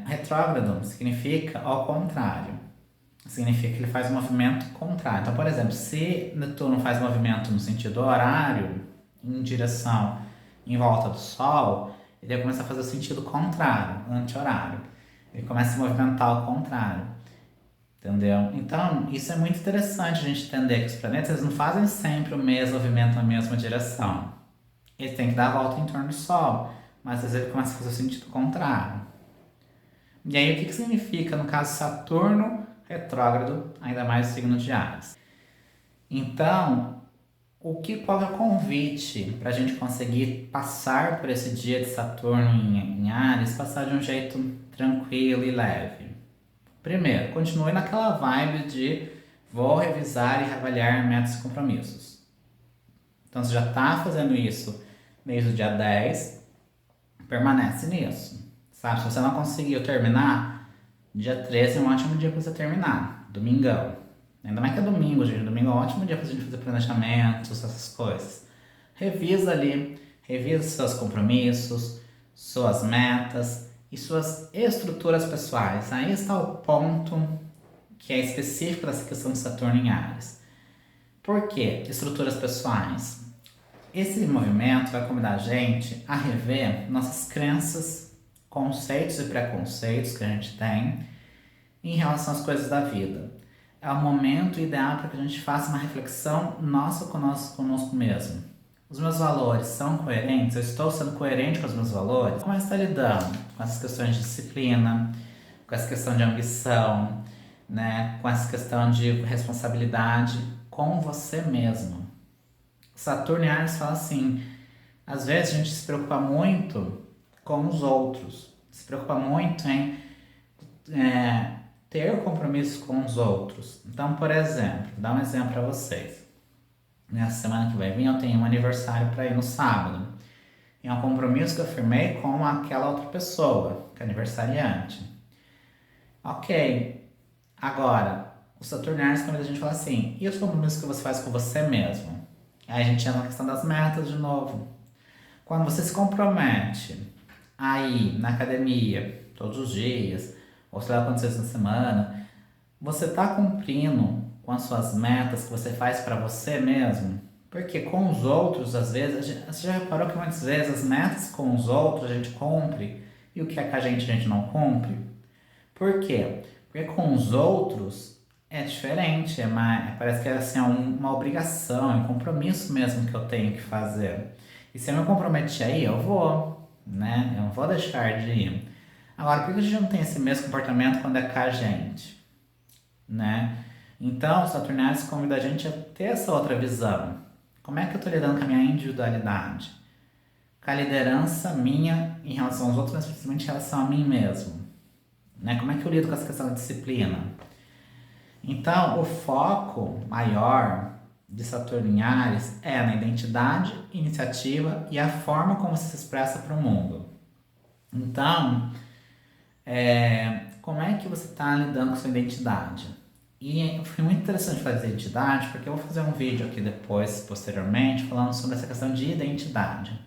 A: Retrógrado significa ao contrário. Significa que ele faz um movimento contrário. Então, por exemplo, se Netuno faz movimento no sentido horário, em direção em volta do Sol, ele vai começar a fazer o sentido contrário, anti-horário. Ele começa a se movimentar ao contrário. Entendeu? Então, isso é muito interessante a gente entender que os planetas eles não fazem sempre o mesmo movimento na mesma direção. Eles têm que dar a volta em torno do Sol, mas às vezes ele começa a fazer o sentido contrário. E aí, o que significa, no caso, Saturno retrógrado, ainda mais o signo de Áries? Então, qual é o convite para a gente conseguir passar por esse dia de Saturno em Áries, passar de um jeito tranquilo e leve? Primeiro, continue naquela vibe de vou revisar e reavaliar metas e compromissos. Então, você já está fazendo isso desde o dia 10, permanece nisso. Sabe, se você não conseguiu terminar, dia 13 é um ótimo dia para você terminar, domingão. Ainda mais que é domingo, gente. Domingo é um ótimo dia pra gente fazer planejamentos, essas coisas. Revisa ali, revisa seus compromissos, suas metas e suas estruturas pessoais. Aí está o ponto que é específico dessa questão de Saturno em Áries. Por quê? Estruturas pessoais. Esse movimento vai convidar a gente a rever nossas crenças, conceitos e preconceitos que a gente tem em relação às coisas da vida. É o momento ideal para que a gente faça uma reflexão nossa conosco mesmo. Os meus valores são coerentes? Eu estou sendo coerente com os meus valores? Como é que está lidando com essas questões de disciplina, com essa questão de ambição, né? Com essa questão de responsabilidade com você mesmo? Saturno e Ares fala assim, às vezes a gente se preocupa muito com os outros, se preocupa muito em ter compromissos com os outros. Então, por exemplo, vou dar um exemplo para vocês. Nessa semana que vai vir eu tenho um aniversário para ir no sábado. É um compromisso que eu firmei com aquela outra pessoa, que é aniversariante. Ok, agora, o Saturno quando a gente fala assim, e os compromissos que você faz com você mesmo? Aí a gente entra na questão das metas de novo. Quando você se compromete a ir na academia todos os dias, ou sei lá quantas vezes na semana, você está cumprindo com as suas metas que você faz para você mesmo? Porque com os outros, às vezes, você já reparou que muitas vezes as metas com os outros a gente cumpre e o que é com a gente não cumpre? Por quê? Porque com os outros é diferente, parece que é assim, uma obrigação, é um compromisso mesmo que eu tenho que fazer. E se eu me comprometer aí, eu vou, né? Eu não vou deixar de ir. Agora, por que a gente não tem esse mesmo comportamento quando é com a gente? Né? Então, o Saturno convida a gente a ter essa outra visão. Como é que eu estou lidando com a minha individualidade? Com a liderança minha em relação aos outros, mas principalmente em relação a mim mesmo. Né? Como é que eu lido com essa questão da disciplina? Então, o foco maior de Saturno em Áries é na identidade, iniciativa e a forma como você se expressa para o mundo. Então, como é que você está lidando com sua identidade? E foi muito interessante fazer identidade, porque eu vou fazer um vídeo aqui depois, posteriormente, falando sobre essa questão de identidade.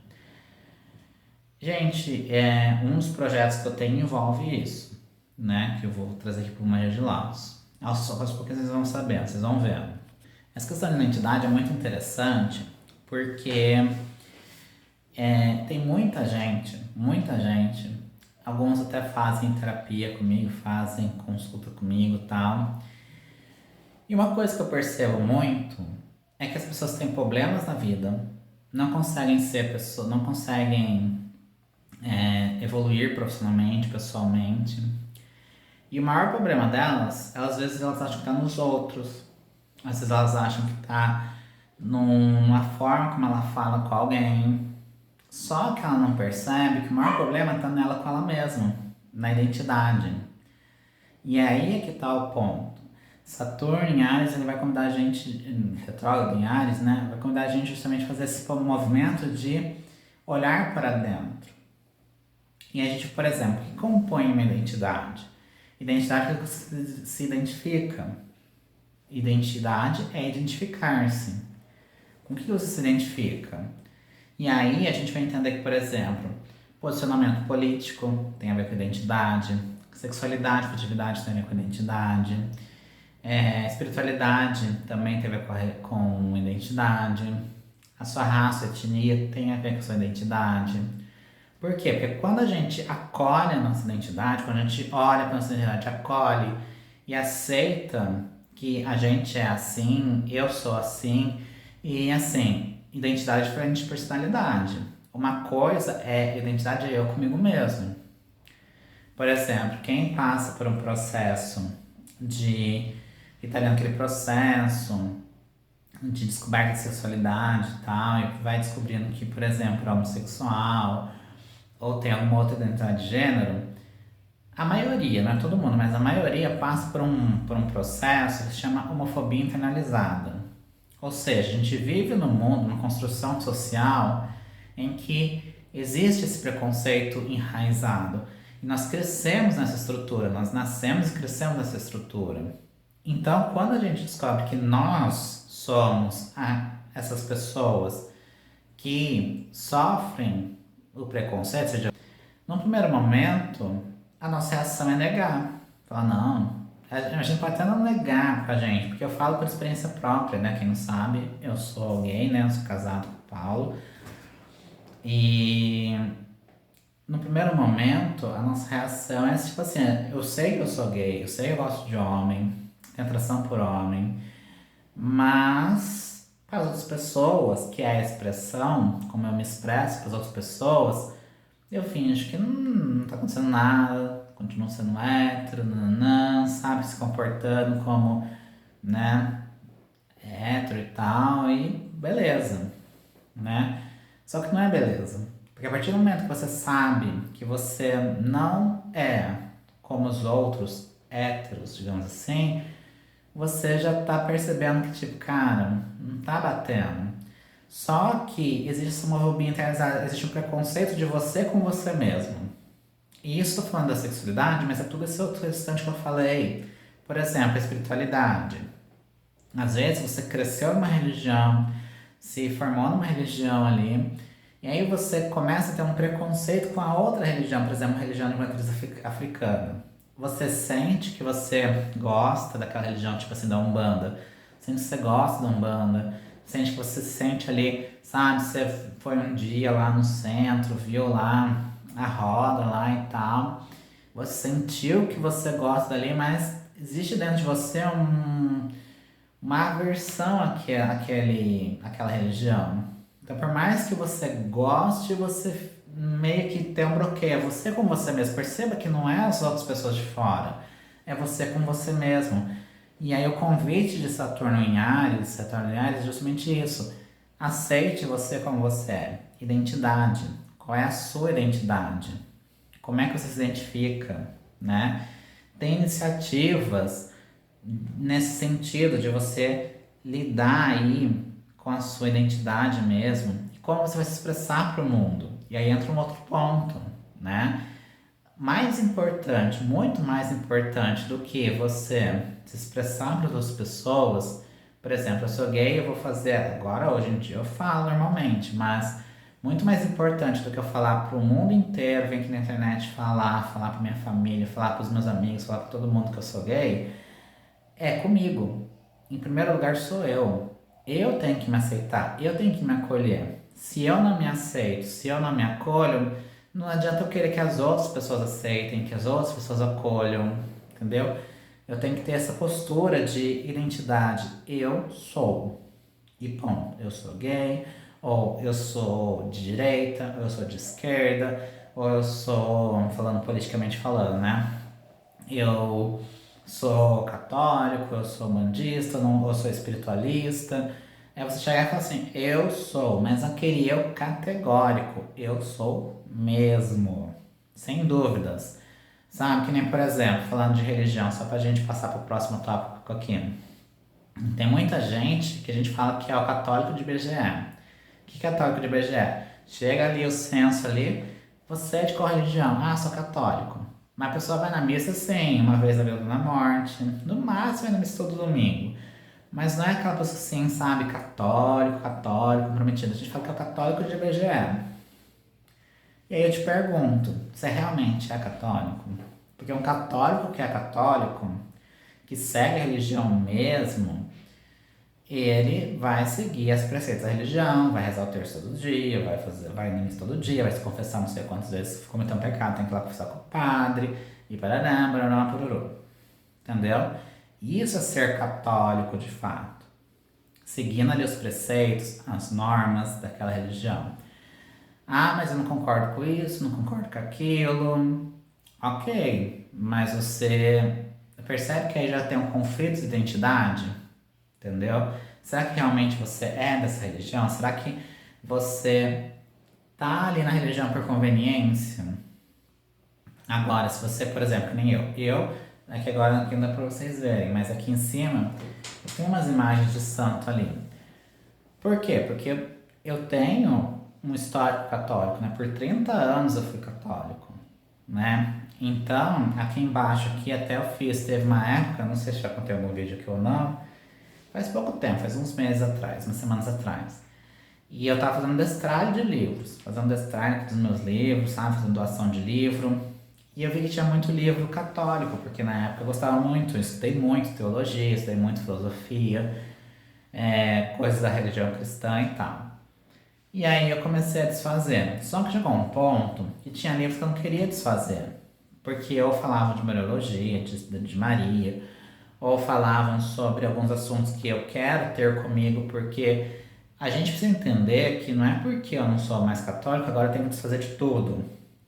A: Gente, um dos projetos que eu tenho envolve isso, né? Que eu vou trazer aqui para o Magia de Laos. Aos poucos vocês vão sabendo, vocês vão vendo. Essa questão de identidade é muito interessante, porque tem muita gente, alguns até fazem terapia comigo, fazem consulta comigo e tal. E uma coisa que eu percebo muito é que as pessoas têm problemas na vida, não conseguem ser pessoas, não conseguem evoluir profissionalmente, pessoalmente. E o maior problema delas, às vezes elas acham que está nos outros. Às vezes elas acham que está numa forma como ela fala com alguém. Só que ela não percebe que o maior problema está nela com ela mesma, na identidade. E aí é que está o ponto. Saturno em Áries, ele vai convidar a gente, retrógrado em Áries, né? Vai convidar a gente justamente a fazer esse movimento de olhar para dentro. E a gente, por exemplo, o que compõe uma identidade? Identidade é que você se identifica. Identidade é identificar-se. Com o que você se identifica? E aí a gente vai entender que, por exemplo, posicionamento político tem a ver com identidade, sexualidade, afetividade tem a ver com identidade, espiritualidade também tem a ver com identidade, a sua raça, etnia tem a ver com a sua identidade. Por quê? Porque quando a gente acolhe a nossa identidade, quando a gente olha para a nossa identidade, acolhe e aceita que a gente é assim, eu sou assim, e assim, identidade é diferente de personalidade. Uma coisa é identidade é eu comigo mesmo. Por exemplo, quem passa por um processo de italiano, aquele processo de descoberta de sexualidade e tal, e vai descobrindo que, por exemplo, é homossexual ou tem alguma outra identidade de gênero, a maioria, não é todo mundo, mas a maioria passa por um processo que se chama homofobia internalizada. Ou seja, a gente vive no mundo, numa construção social em que existe esse preconceito enraizado. E nós crescemos nessa estrutura, nós nascemos e crescemos nessa estrutura. Então, quando a gente descobre que nós somos essas pessoas que sofrem o preconceito, ou seja, num primeiro momento, a nossa reação é negar. Falar, não, a gente pode até não negar pra gente, porque eu falo por experiência própria, né? Quem não sabe, eu sou gay, né? Eu sou casado com o Paulo. E no primeiro momento, a nossa reação é tipo assim, eu sei que eu sou gay, eu sei que eu gosto de homem, tenho atração por homem, mas para as outras pessoas, que é a expressão, como eu me expresso para as outras pessoas, eu finjo que não tá acontecendo nada, continuo sendo hétero, nananã, sabe, se comportando como, né, hétero e tal, e beleza, né? Só que não é beleza. Porque a partir do momento que você sabe que você não é como os outros héteros, digamos assim, você já tá percebendo que, tipo, cara, não tá batendo. Só que existe uma homofobia internalizada, existe um preconceito de você com você mesmo. E isso estou falando da sexualidade, mas é tudo esse outro restante que eu falei. Por exemplo, a espiritualidade. Às vezes você cresceu numa religião, se formou numa religião ali, e aí você começa a ter um preconceito com a outra religião, por exemplo, a religião de matriz africana. Você sente que você gosta daquela religião, tipo assim, da Umbanda. Sente que você gosta da Umbanda. Sente que você se sente ali, sabe? Você foi um dia lá no centro, viu lá a roda lá e tal. Você sentiu que você gosta dali, mas existe dentro de você uma aversão àquela religião. Então, por mais que você goste, você meio que tem um bloqueio. É você com você mesmo. Perceba que não é as outras pessoas de fora. É você com você mesmo. E aí o convite de Saturno em Áries é justamente isso. Aceite você como você é. Identidade. Qual é a sua identidade? Como é que você se identifica, né? Tem iniciativas nesse sentido de você lidar aí com a sua identidade mesmo e como você vai se expressar para o mundo. E aí entra um outro ponto, né? mais importante, muito mais importante do que você se expressar para outras pessoas. Por exemplo, eu sou gay, eu vou fazer, agora hoje em dia eu falo normalmente, mas muito mais importante do que eu falar para o mundo inteiro, vir aqui na internet falar para minha família, falar para os meus amigos, falar para todo mundo que eu sou gay, é comigo. Em primeiro lugar sou eu. Eu tenho que me aceitar, eu tenho que me acolher. Se eu não me aceito, se eu não me acolho, não adianta eu querer que as outras pessoas aceitem, que as outras pessoas acolham, entendeu? Eu tenho que ter essa postura de identidade. Eu sou. E ponto. Eu sou gay, ou eu sou de direita, ou eu sou de esquerda, ou eu sou, falando politicamente falando, né? Eu sou católico, eu sou bandista, não, eu sou espiritualista. É você chegar e falar assim, eu sou, mas aquele eu categórico, eu sou mesmo, sem dúvidas. Sabe, que nem, por exemplo, falando de religião, só pra gente passar pro próximo tópico aqui. Tem muita gente que a gente fala que é o católico de BGE. O que é católico de BGE? Chega ali o censo ali, você é de qual religião? Ah, sou católico. Mas a pessoa vai na missa sim, uma vez na vida na morte, no máximo vai na missa todo domingo. Mas não é aquela pessoa assim, sabe, católico, comprometido. A gente fala que é o católico de BGE. E aí eu te pergunto, você realmente é católico? Porque um católico que é católico, que segue a religião mesmo, ele vai seguir as preceitos da religião, vai rezar o terço todo dia, vai na missa todo dia, vai se confessar não sei quantas vezes, cometeu um pecado, tem que ir lá confessar com o padre, e parará, barará, pururu. Entendeu? Isso é ser católico de fato. Seguindo ali os preceitos, as normas daquela religião. Ah, mas eu não concordo com isso, não concordo com aquilo. Ok, mas você percebe que aí já tem um conflito de identidade? Entendeu? Será que realmente você é dessa religião? Será que você tá ali na religião por conveniência? Agora, se você, por exemplo, que nem eu, aqui agora não dá pra vocês verem, mas aqui em cima eu tenho umas imagens de santo ali. Por quê? Porque eu tenho um histórico católico, né? Por 30 anos eu fui católico, né? Então, aqui embaixo, aqui até eu fiz, teve uma época, não sei se já contei algum vídeo aqui ou não, faz pouco tempo, faz uns meses atrás, umas semanas atrás. E eu tava fazendo destralhe de livros, fazendo destralhe dos meus livros, sabe? Fazendo doação de livro. E eu vi que tinha muito livro católico, porque na época eu gostava muito, eu estudei muito teologia, estudei muito filosofia, coisas da religião cristã e tal. E aí eu comecei a desfazer. Só que chegou um ponto que tinha livros que eu não queria desfazer. Porque eu falava de Mariologia, de Maria, ou falavam sobre alguns assuntos que eu quero ter comigo, porque a gente precisa entender que não é porque eu não sou mais católico, agora eu tenho que desfazer de tudo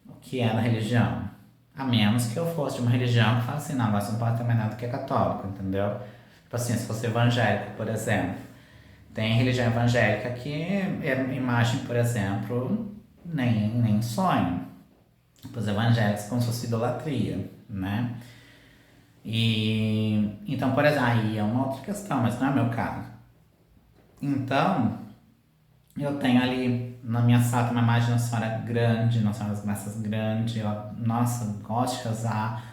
A: o que é na religião. A menos que eu fosse de uma religião que fala assim, não, agora você não pode ter mais nada que é católico, entendeu? Tipo assim, se fosse evangélico, por exemplo. Tem religião evangélica que é imagem, por exemplo, nem sonho. Para os evangélicos como se fosse idolatria, né? E então, por exemplo, aí é uma outra questão, mas não é meu caso. Então, eu tenho ali na minha sala uma imagem de uma senhora grande, Nossa Senhora das Graças grande. Nossa, gosto de rezar,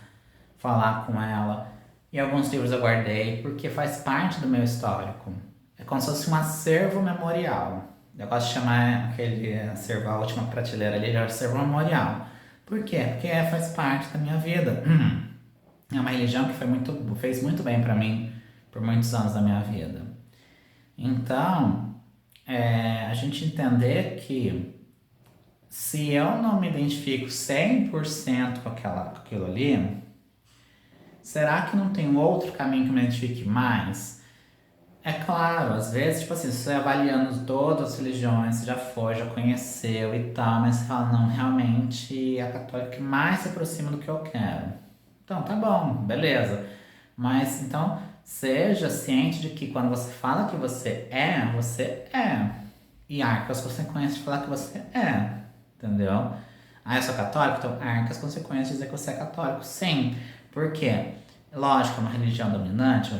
A: falar com ela. E alguns livros eu guardei porque faz parte do meu histórico. É como se fosse um acervo memorial. Eu gosto de chamar aquele acervo, a última prateleira ali, de acervo memorial. Por quê? Porque faz parte da minha vida. É uma religião que fez muito bem pra mim por muitos anos da minha vida. Então, a gente entender que se eu não me identifico 100% com aquilo ali, será que não tem outro caminho que me identifique mais? É claro, às vezes, tipo assim, você avaliando todas as religiões, você já foi, já conheceu e tal, mas você fala, não, realmente é a católica que mais se aproxima do que eu quero. Então, tá bom, beleza. Mas, então, seja ciente de que quando você fala que você é, você é. E arca as consequências de falar que você é, entendeu? Ah, eu sou católico? Então arca as consequências de dizer que você é católico. Sim, por quê? Lógico, uma religião dominante,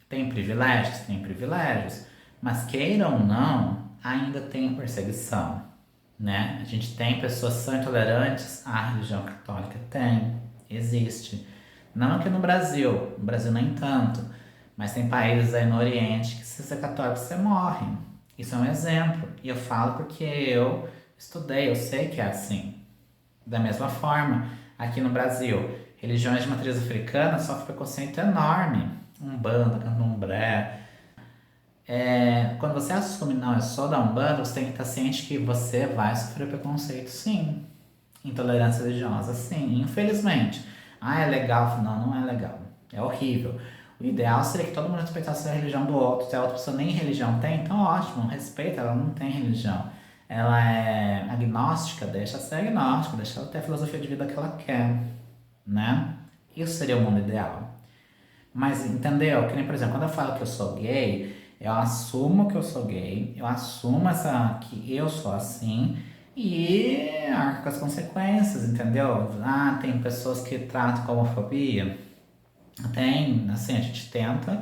A: tem privilégios, mas queiram ou não, ainda tem perseguição. né? A gente tem pessoas que são intolerantes à religião católica? Tem, existe. Não aqui no Brasil nem tanto, mas tem países aí no Oriente que se você é católico você morre. Isso é um exemplo. E eu falo porque eu estudei, eu sei que é assim. Da mesma forma, aqui no Brasil, religiões de matriz africana sofrem preconceito enorme. Umbanda, candomblé. Quando você assume, não, eu sou da Umbanda, você tem que estar ciente que você vai sofrer preconceito, sim. Intolerância religiosa, sim, infelizmente. Ah, é legal? Não, não é legal. É horrível. O ideal seria que todo mundo respeitasse a religião do outro. Se a outra pessoa nem religião tem, então ótimo, respeita, ela não tem religião. Ela é agnóstica, deixa ela ser agnóstica, deixa ela ter a filosofia de vida que ela quer, né? Isso seria o mundo ideal. Mas entendeu? Que nem, por exemplo, quando eu falo que eu sou gay, eu assumo que eu sou gay, eu assumo que eu sou assim e arco com as consequências, entendeu? Ah, tem pessoas que tratam com homofobia. Tem, assim, a gente tenta,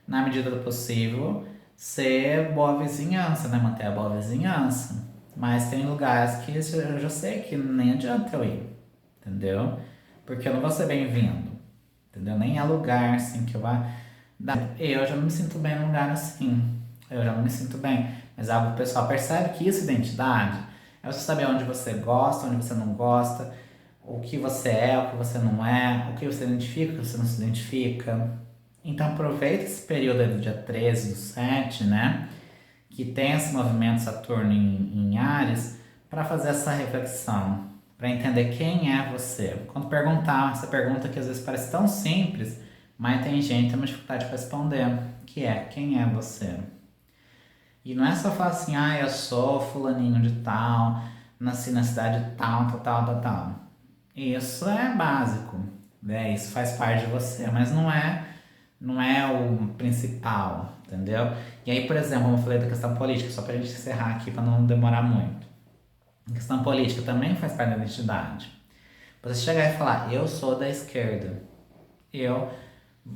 A: na medida do possível, ser boa vizinhança, né? Manter a boa vizinhança. Mas tem lugares que eu já sei que nem adianta eu ir, entendeu? Porque eu não vou ser bem-vindo, entendeu? Nem é lugar, assim, que eu vá... Eu já não me sinto bem num lugar assim. Eu já não me sinto bem. Mas o pessoal percebe que isso é identidade. É você saber onde você gosta, onde você não gosta, o que você é, o que você não é, o que você identifica, o que você não se identifica. Então aproveita esse período aí do dia 13 do 7, né? Que tem esse movimento Saturno em Áries, para fazer essa reflexão, para entender quem é você. Quando perguntar, essa pergunta que às vezes parece tão simples, mas tem gente que tem uma dificuldade para responder, que é quem é você? E não é só falar assim, ah, eu sou fulaninho de tal, nasci na cidade tal, tal, tal, tal, tal. Isso é básico, né? Isso faz parte de você, mas não é o principal, entendeu? E aí, por exemplo, como eu falei da questão política, só pra gente encerrar aqui para não demorar muito. A questão política também faz parte da identidade. Você chegar e falar, eu sou da esquerda. Eu.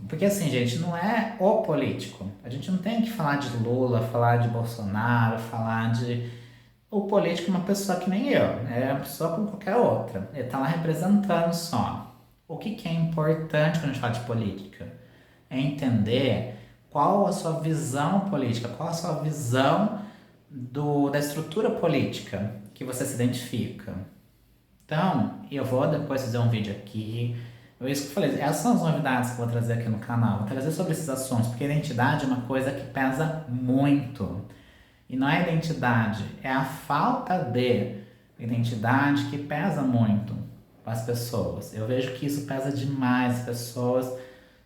A: Porque assim, gente, não é o político. A gente não tem que falar de Lula, falar de Bolsonaro, falar de. O político é uma pessoa que nem eu, é uma pessoa como qualquer outra. Ele está lá representando só. O que é importante quando a gente fala de política? É entender qual a sua visão política, qual a sua visão da estrutura política que você se identifica. Então, eu vou depois fazer um vídeo aqui. É isso que eu falei, essas são as novidades que eu vou trazer aqui no canal. Vou trazer sobre esses assuntos, porque a identidade é uma coisa que pesa muito. E não é a identidade, é a falta de identidade que pesa muito para as pessoas. Eu vejo que isso pesa demais. As pessoas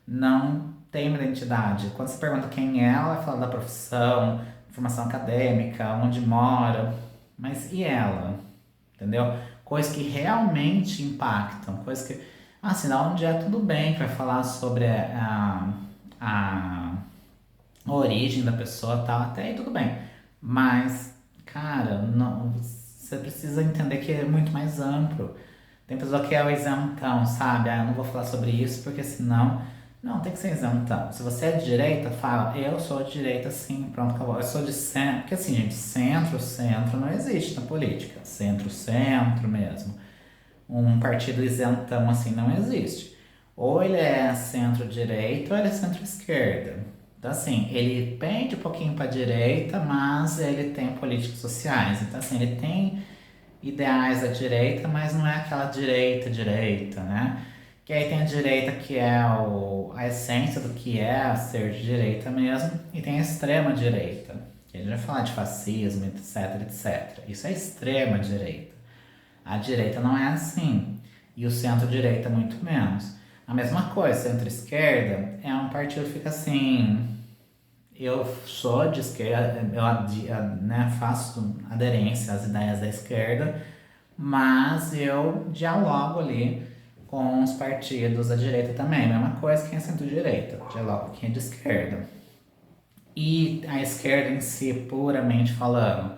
A: não têm uma identidade. Quando você pergunta quem é, ela vai falar da profissão, formação acadêmica, onde mora. Mas e ela? Entendeu? Coisas que realmente impactam, coisas que. Ah, sinal onde é tudo bem, que vai falar sobre a origem da pessoa e tal, até aí tudo bem. Mas, cara, não, você precisa entender que é muito mais amplo. Tem pessoa que é o isentão, sabe? Ah, eu não vou falar sobre isso porque senão. Não, tem que ser isentão. Se você é de direita, fala, eu sou de direita sim, pronto, acabou. Eu sou de centro. Porque assim, gente, centro não existe na política. Centro mesmo. Um partido isentão assim não existe. Ou ele é centro-direita ou ele é centro-esquerda. Então, assim, ele pende um pouquinho para a direita, mas ele tem políticas sociais. Então, assim, ele tem ideais da direita, mas não é aquela direita, né? Que aí tem a direita que é a essência do que é ser de direita mesmo, e tem a extrema direita, que a gente vai falar de fascismo, etc, etc. Isso é extrema direita. A direita não é assim, e o centro-direita muito menos. A mesma coisa, centro-esquerda é um partido que fica assim, eu sou de esquerda, né, faço aderência às ideias da esquerda, mas eu dialogo ali com os partidos da direita também. Mesma coisa que quem é centro-direita, dialogo com quem é de esquerda. E a esquerda em si, puramente falando,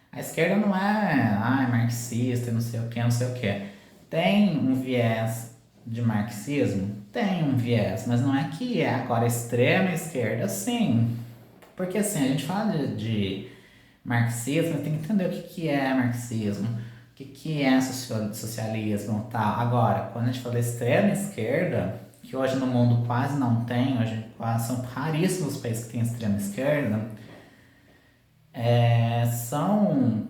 A: a esquerda não é marxista, não sei o que, não sei o que. Tem um viés de marxismo? Tem um viés, mas não é que é agora extrema esquerda, sim. Porque assim, a gente fala de marxismo, tem que entender o que é marxismo, o que é socialismo e tal. Agora, quando a gente fala da extrema esquerda, que hoje no mundo quase não tem, hoje quase são raríssimos os países que têm extrema esquerda, são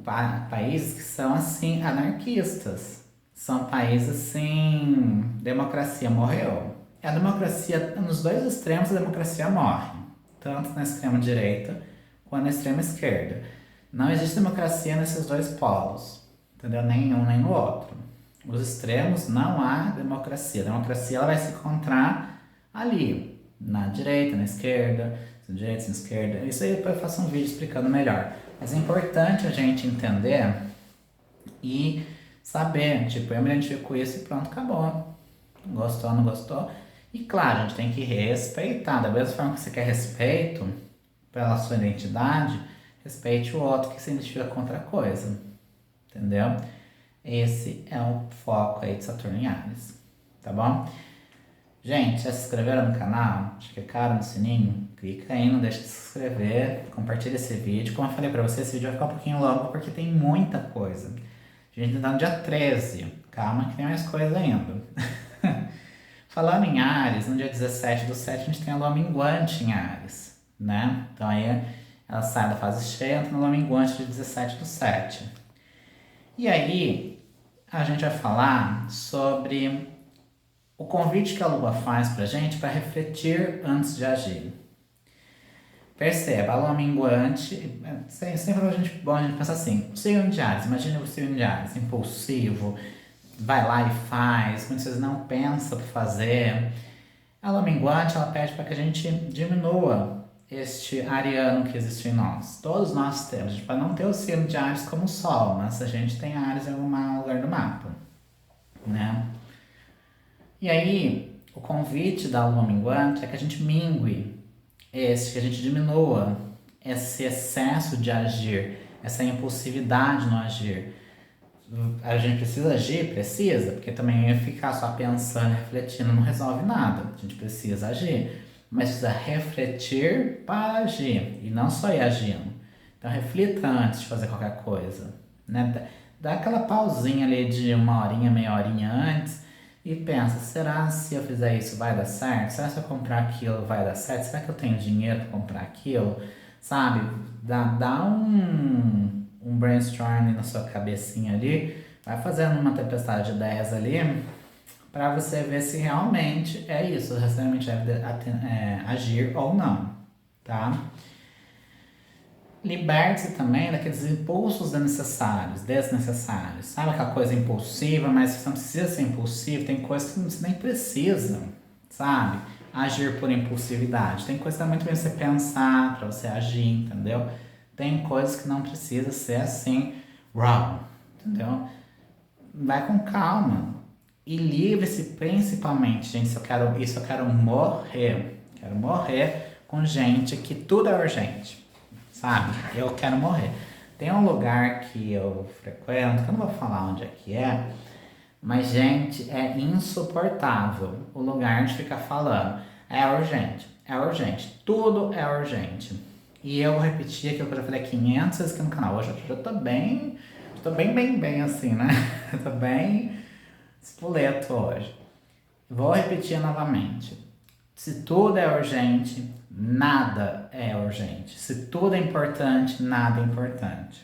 A: países que são assim anarquistas, são países assim, democracia morreu. A democracia, nos dois extremos a democracia morre, tanto na extrema direita quanto na extrema esquerda. Não existe democracia nesses dois polos, entendeu? Nenhum nem no outro. Os extremos não há democracia. A democracia ela vai se encontrar ali, na direita, na esquerda, na direita, na esquerda. Isso aí depois eu faço um vídeo explicando melhor. Mas é importante a gente entender e saber, tipo, eu me identifico com isso e pronto, acabou. Gostou, não gostou? E claro, a gente tem que respeitar. Da mesma forma que você quer respeito pela sua identidade, respeite o outro que se identifica com outra coisa. Entendeu? Esse é o foco aí de Saturno em Áries. Tá bom? Gente, já se inscreveram no canal? Clicaram no sininho? Clica aí, não deixa de se inscrever. Compartilha esse vídeo. Como eu falei pra vocês, esse vídeo vai ficar um pouquinho longo porque tem muita coisa. A gente tá no dia 13. Calma que tem mais coisa ainda. Falando em Áries, no dia 17/7 a gente tem a lua minguante em Áries, né? Então aí ela sai da fase cheia, entra na lua minguante de 17/7. E aí a gente vai falar sobre o convite que a lua faz pra gente para refletir antes de agir. Perceba, a lua minguante, sempre a gente pensa assim, o signo de Áries, imagina o signo de Áries, impulsivo, vai lá e faz, muitas vezes não pensa para fazer. A lua minguante, ela pede para que a gente diminua este ariano que existe em nós. Todos nós temos, a gente pode não ter o signo de Áries como o Sol, mas a gente tem Áries em algum lugar do mapa, né? E aí, o convite da lua minguante é que a gente mingue que a gente diminua esse excesso de agir, essa impulsividade no agir. A gente precisa agir? Precisa, porque também ficar só pensando, refletindo não resolve nada. A gente precisa agir, mas precisa refletir para agir e não só ir agindo. Então reflita antes de fazer qualquer coisa, né? Dá aquela pausinha ali de uma horinha, meia horinha antes e pensa, será se eu fizer isso vai dar certo? Será se eu comprar aquilo vai dar certo? Será que eu tenho dinheiro para comprar aquilo? Sabe? Dá um brainstorming na sua cabecinha ali, vai fazendo uma tempestade de ideias ali, para você ver se realmente é isso, se realmente deve agir ou não, tá? Liberte-se também daqueles impulsos desnecessários. Sabe aquela coisa impulsiva, mas você não precisa ser impulsivo, tem coisas que você nem precisa, sabe? Agir por impulsividade. Tem coisas que dá muito bem você pensar para você agir, entendeu? Tem coisas que não precisa ser assim, raw, entendeu? Vai com calma. E livre-se principalmente, gente, eu quero morrer. Quero morrer com gente que tudo é urgente, sabe? Eu quero morrer. Tem um lugar que eu frequento, que eu não vou falar onde é que é, mas, gente, é insuportável o lugar de ficar falando. É urgente, tudo é urgente. E eu repeti aquilo que eu já falei 500 vezes aqui no canal. Hoje eu tô bem assim, né? Eu tô bem espoleto hoje. Vou repetir novamente. Se tudo é urgente, nada é urgente. Se tudo é importante, nada é importante.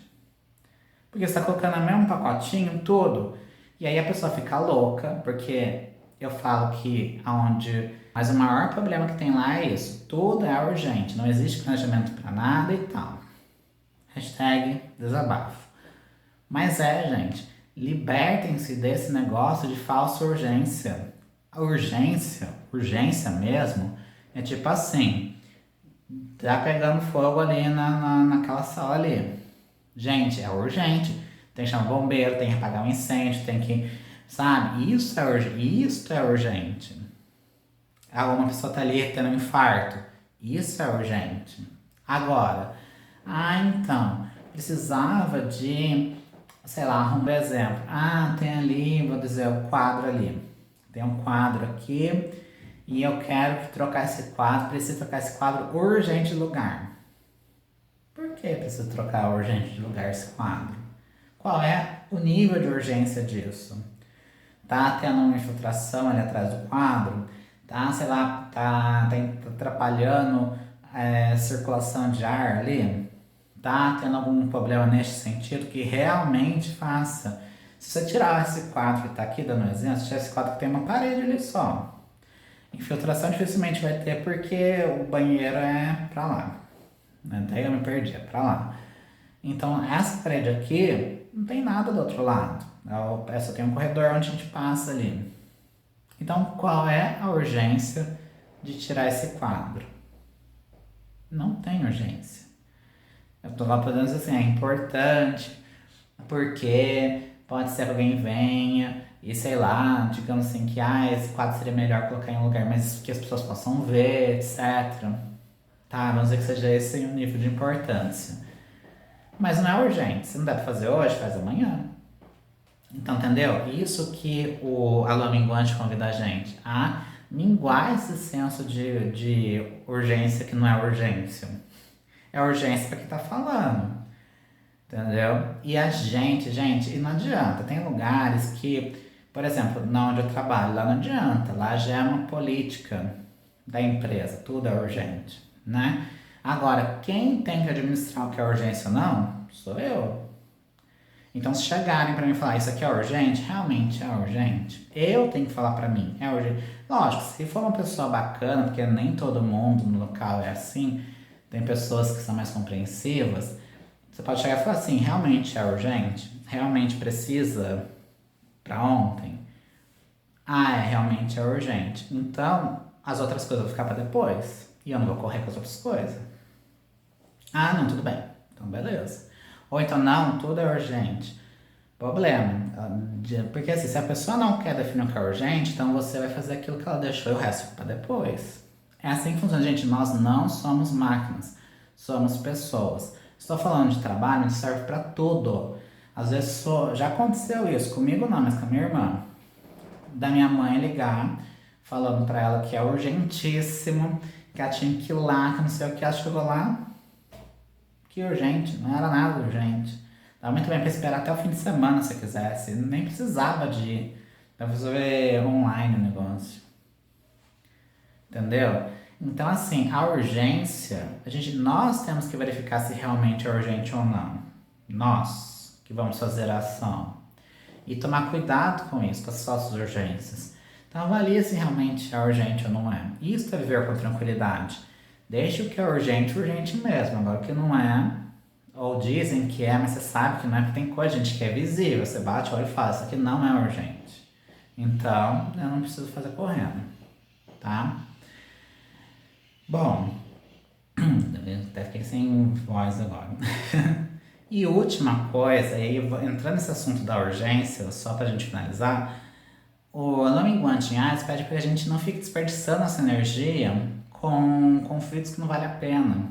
A: Porque você está colocando no mesmo pacotinho tudo. E aí a pessoa fica louca, porque eu falo que mas o maior problema que tem lá é isso. Tudo é urgente, não existe planejamento para nada e tal. Hashtag desabafo. Mas gente, libertem-se desse negócio de falsa urgência. A urgência mesmo, é tipo assim, tá pegando fogo ali naquela sala ali. Gente, é urgente. Tem que chamar o bombeiro, tem que apagar um incêndio, tem que... Sabe? Isso é urgente. Uma pessoa tá ali tendo um infarto. Isso é urgente. Agora, então, precisava de, sei lá, um exemplo. Tem ali, vou dizer, o quadro ali. Tem um quadro aqui e eu quero trocar esse quadro, preciso trocar esse quadro urgente de lugar. Por que precisa trocar urgente de lugar esse quadro? Qual é o nível de urgência disso? Tá tendo uma infiltração ali atrás do quadro? Tá, sei lá, tá atrapalhando a circulação de ar ali? Tá tendo algum problema neste sentido que realmente faça? Se você tirar esse quadro que está aqui, dando um exemplo, se tirar esse quadro que tem uma parede ali só, infiltração dificilmente vai ter porque o banheiro é pra lá. Daí eu me perdi, é pra lá. Então essa parede aqui não tem nada do outro lado. Só tem um corredor onde a gente passa ali. Então qual é a urgência de tirar esse quadro? Não tem urgência. Eu tô lá podendo dizer assim, é importante, porque pode ser que alguém venha e sei lá, digamos assim, que esse quadro seria melhor colocar em um lugar mais que as pessoas possam ver, etc. Tá, vamos dizer que seja esse o nível de importância. Mas não é urgente, se não der pra fazer hoje, faz amanhã. Então, entendeu? Isso que o Alô Minguante convida a gente a minguar esse senso de urgência que não é urgência. É urgência para quem tá falando. Entendeu? E a gente, e não adianta. Tem lugares que, por exemplo, na onde eu trabalho, lá não adianta. Lá já é uma política da empresa, tudo é urgente, né? Agora, quem tem que administrar o que é urgência ou não, sou eu. Então, se chegarem para mim e falar isso aqui é urgente, realmente é urgente. Eu tenho que falar para mim, é urgente. Lógico, se for uma pessoa bacana, porque nem todo mundo no local é assim, tem pessoas que são mais compreensivas, você pode chegar e falar assim, realmente é urgente? Realmente precisa para ontem? Realmente é urgente. Então, as outras coisas vão ficar para depois. E eu não vou correr com as outras coisas. Não, tudo bem. Então, beleza. Ou então, não, tudo é urgente. Problema. Porque assim, se a pessoa não quer definir o que é urgente, então você vai fazer aquilo que ela deixou e o resto fica para depois. É assim que funciona, gente. Nós não somos máquinas. Somos pessoas. Estou falando de trabalho, isso serve para tudo. Às vezes já aconteceu isso, comigo não, mas com a minha irmã. Da minha mãe ligar, falando para ela que é urgentíssimo, que ela tinha que ir lá, que não sei o que, ela chegou lá. Que urgente, não era nada urgente. Dava muito bem para esperar até o fim de semana se quisesse, nem precisava de ir para resolver online o negócio. Entendeu? Então, assim, a urgência, nós temos que verificar se realmente é urgente ou não. Nós que vamos fazer a ação. E tomar cuidado com isso, com as nossas urgências. Então, avalie se realmente é urgente ou não é. Isso é viver com tranquilidade. Deixe o que é urgente, urgente mesmo. Agora, o que não é, ou dizem que é, mas você sabe que não é, porque tem coisa, gente, que é visível. Você bate o olho e fala, isso aqui não é urgente. Então, eu não preciso fazer correndo, tá? Bom, até fiquei sem voz agora. E última coisa, aí entrando nesse assunto da urgência, só pra gente finalizar, o Alô Minguante em Ares pede pra gente não fique desperdiçando essa energia com conflitos que não vale a pena,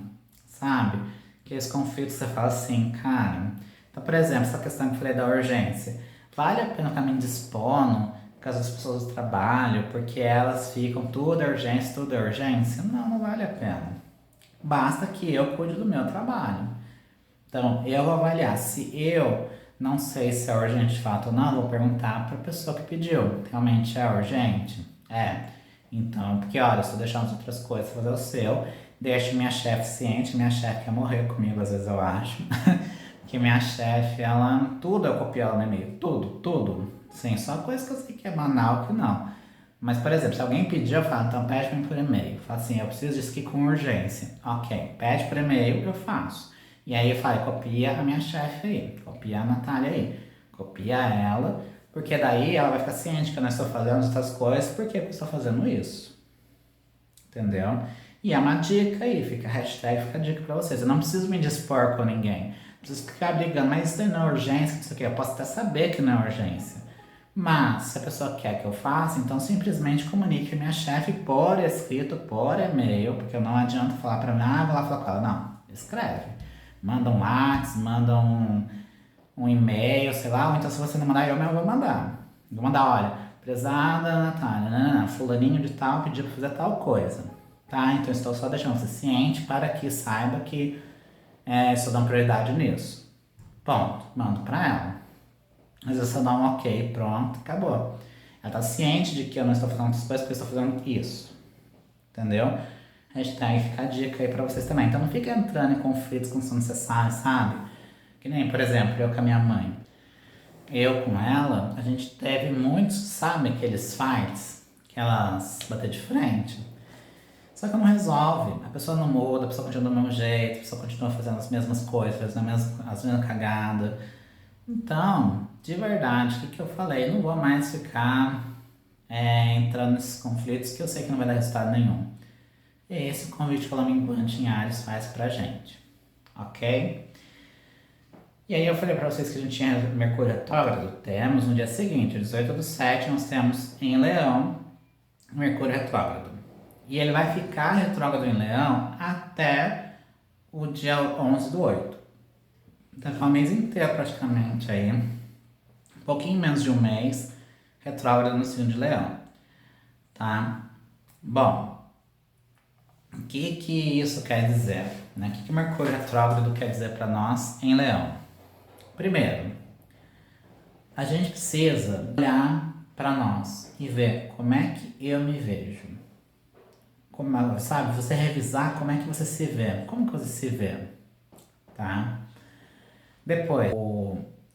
A: sabe? Que esses conflitos você fala assim, cara. Então, por exemplo, essa questão que eu falei da urgência, vale a pena ficar me indispondo com as pessoas do trabalho, porque elas ficam tudo é urgência, tudo é urgência? Não, não vale a pena. Basta que eu cuide do meu trabalho. Então, eu vou avaliar. Se eu não sei se é urgente de fato ou não, eu vou perguntar para a pessoa que pediu. Realmente é urgente? É. Então, porque olha, eu estou deixando as outras coisas fazer o seu. Deixo minha chefe ciente. Minha chefe quer morrer comigo, às vezes eu acho. Que minha chefe, ela, tudo eu copio ela no e-mail. Tudo, tudo. Sim, só coisa que eu sei que é banal que não. Mas, por exemplo, se alguém pedir, eu falo, então pede para mim por e-mail. Falo assim, eu preciso disso aqui com urgência. Ok, pede por e-mail, eu faço. E aí eu falo, copia a minha chefe aí, copia a Natália aí, copia ela, porque daí ela vai ficar ciente que eu não estou fazendo outras coisas, por que eu estou fazendo isso? Entendeu? E é uma dica aí, fica a hashtag, fica a dica pra vocês. Eu não preciso me dispor com ninguém, não preciso ficar brigando, mas isso não é urgência, isso aqui, eu posso até saber que não é urgência. Mas, se a pessoa quer que eu faça, então simplesmente comunique a minha chefe por escrito, por e-mail, porque não adianta falar pra mim, vou lá falar com ela. Não, escreve. Manda um WhatsApp, manda um e-mail, sei lá, ou então se você não mandar eu mesmo vou mandar. Vou mandar, olha, prezada Natália, fulaninho de tal pediu pra fazer tal coisa. Tá? Então estou só deixando você ciente para que saiba que se eu dou prioridade nisso. Ponto, mando pra ela. Às vezes eu dou um ok, pronto, acabou. Ela tá ciente de que eu não estou fazendo outras coisas porque eu estou fazendo isso. Entendeu? Hashtag fica a dica aí pra vocês também. Então não fica entrando em conflitos quando são necessários, sabe? Que nem, por exemplo, eu com a minha mãe. Eu com ela, a gente teve muitos, sabe, aqueles fights, aquelas bater de frente. Só que não resolve. A pessoa não muda, a pessoa continua do mesmo jeito, a pessoa continua fazendo as mesmas coisas, fazendo as mesmas cagadas. Então, de verdade, o que eu falei? Não vou mais ficar entrando nesses conflitos que eu sei que não vai dar resultado nenhum. E é esse o convite que a Minguante em Ares faz pra gente. Ok? E aí eu falei pra vocês que a gente tinha Mercúrio retrógrado. Temos no dia seguinte, 18/7, nós temos em Leão Mercúrio retrógrado. E ele vai ficar retrógrado em Leão até o dia 11/8. Então foi um mês inteiro praticamente aí. Um pouquinho menos de um mês retrógrado no signo de Leão. Tá? Bom, o que isso quer dizer? Né? O que Mercúrio retrógrado quer dizer para nós em Leão? Primeiro, a gente precisa olhar para nós e ver como é que eu me vejo. Como, sabe, você revisar como é que você se vê. Como que você se vê? Tá? Depois,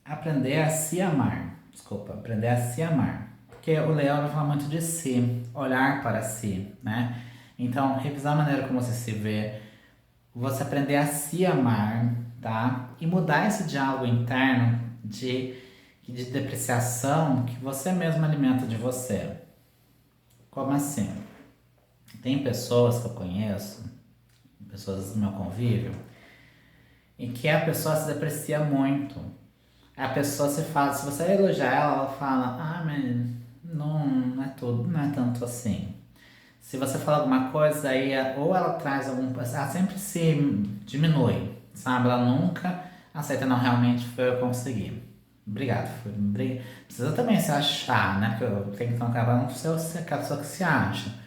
A: aprender a se amar. Desculpa, aprender a se amar. Porque o Leão vai falar muito de si, olhar para si, né? Então, revisar a maneira como você se vê, você aprender a se amar, tá? E mudar esse diálogo interno de depreciação que você mesmo alimenta de você. Como assim? Tem pessoas que eu conheço, pessoas do meu convívio, em que a pessoa se deprecia muito. A pessoa se fala, se você elogiar ela, ela fala, mas não é tudo, não é tanto assim. Se você falar alguma coisa, aí ou ela traz ela sempre se diminui, sabe? Ela nunca aceita, não, realmente foi eu que consegui. Obrigado. Precisa também se achar, né? Porque eu tenho que acabar não ser aquela pessoa que se acha.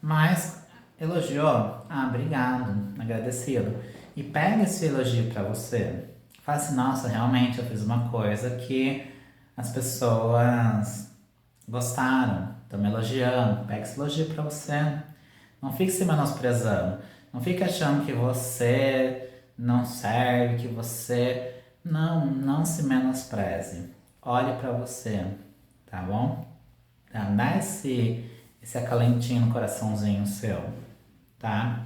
A: Mas elogiou, obrigado, agradecido. E pega esse elogio pra você. Fala assim, nossa, realmente eu fiz uma coisa que as pessoas gostaram, estão me elogiando. Pega esse elogio pra você. Não fique se menosprezando. Não fique achando que você não serve, que você... Não se menospreze. Olhe pra você, tá bom? Dá esse acalentinho no coraçãozinho seu, tá?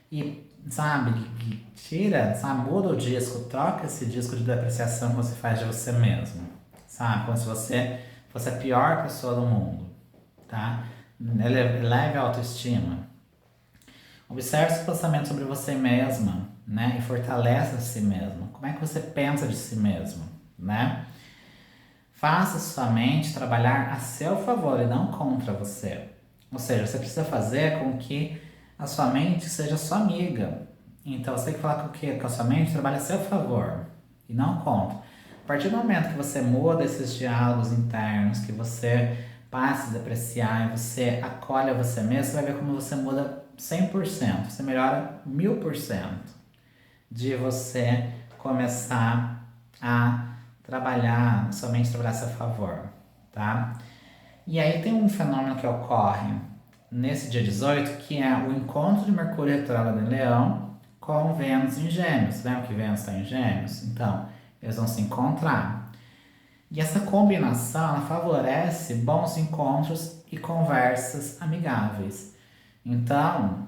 A: E, sabe, tira, sabe, muda o disco, troca esse disco de depreciação que você faz de você mesmo, sabe? Como se você fosse a pior pessoa do mundo, tá? Eleve a autoestima. Observe os pensamentos sobre você mesma, né? E fortaleça a si mesma. Como é que você pensa de si mesmo, né? Faça sua mente trabalhar a seu favor e não contra você. Ou seja, você precisa fazer com que a sua mente seja sua amiga. Então você tem que falar com a sua mente trabalhe a seu favor e não contra. A partir do momento que você muda esses diálogos internos, que você passa a se depreciar e você acolhe a você mesmo, você vai ver como você muda 100%, você melhora 1000% de você começar a trabalhar, somente trabalhar a seu favor, tá? E aí tem um fenômeno que ocorre nesse dia 18, que é o encontro de Mercúrio retrógrado em Leão com Vênus em Gêmeos. Lembra que Vênus está em Gêmeos? Então, eles vão se encontrar. E essa combinação ela favorece bons encontros e conversas amigáveis. Então,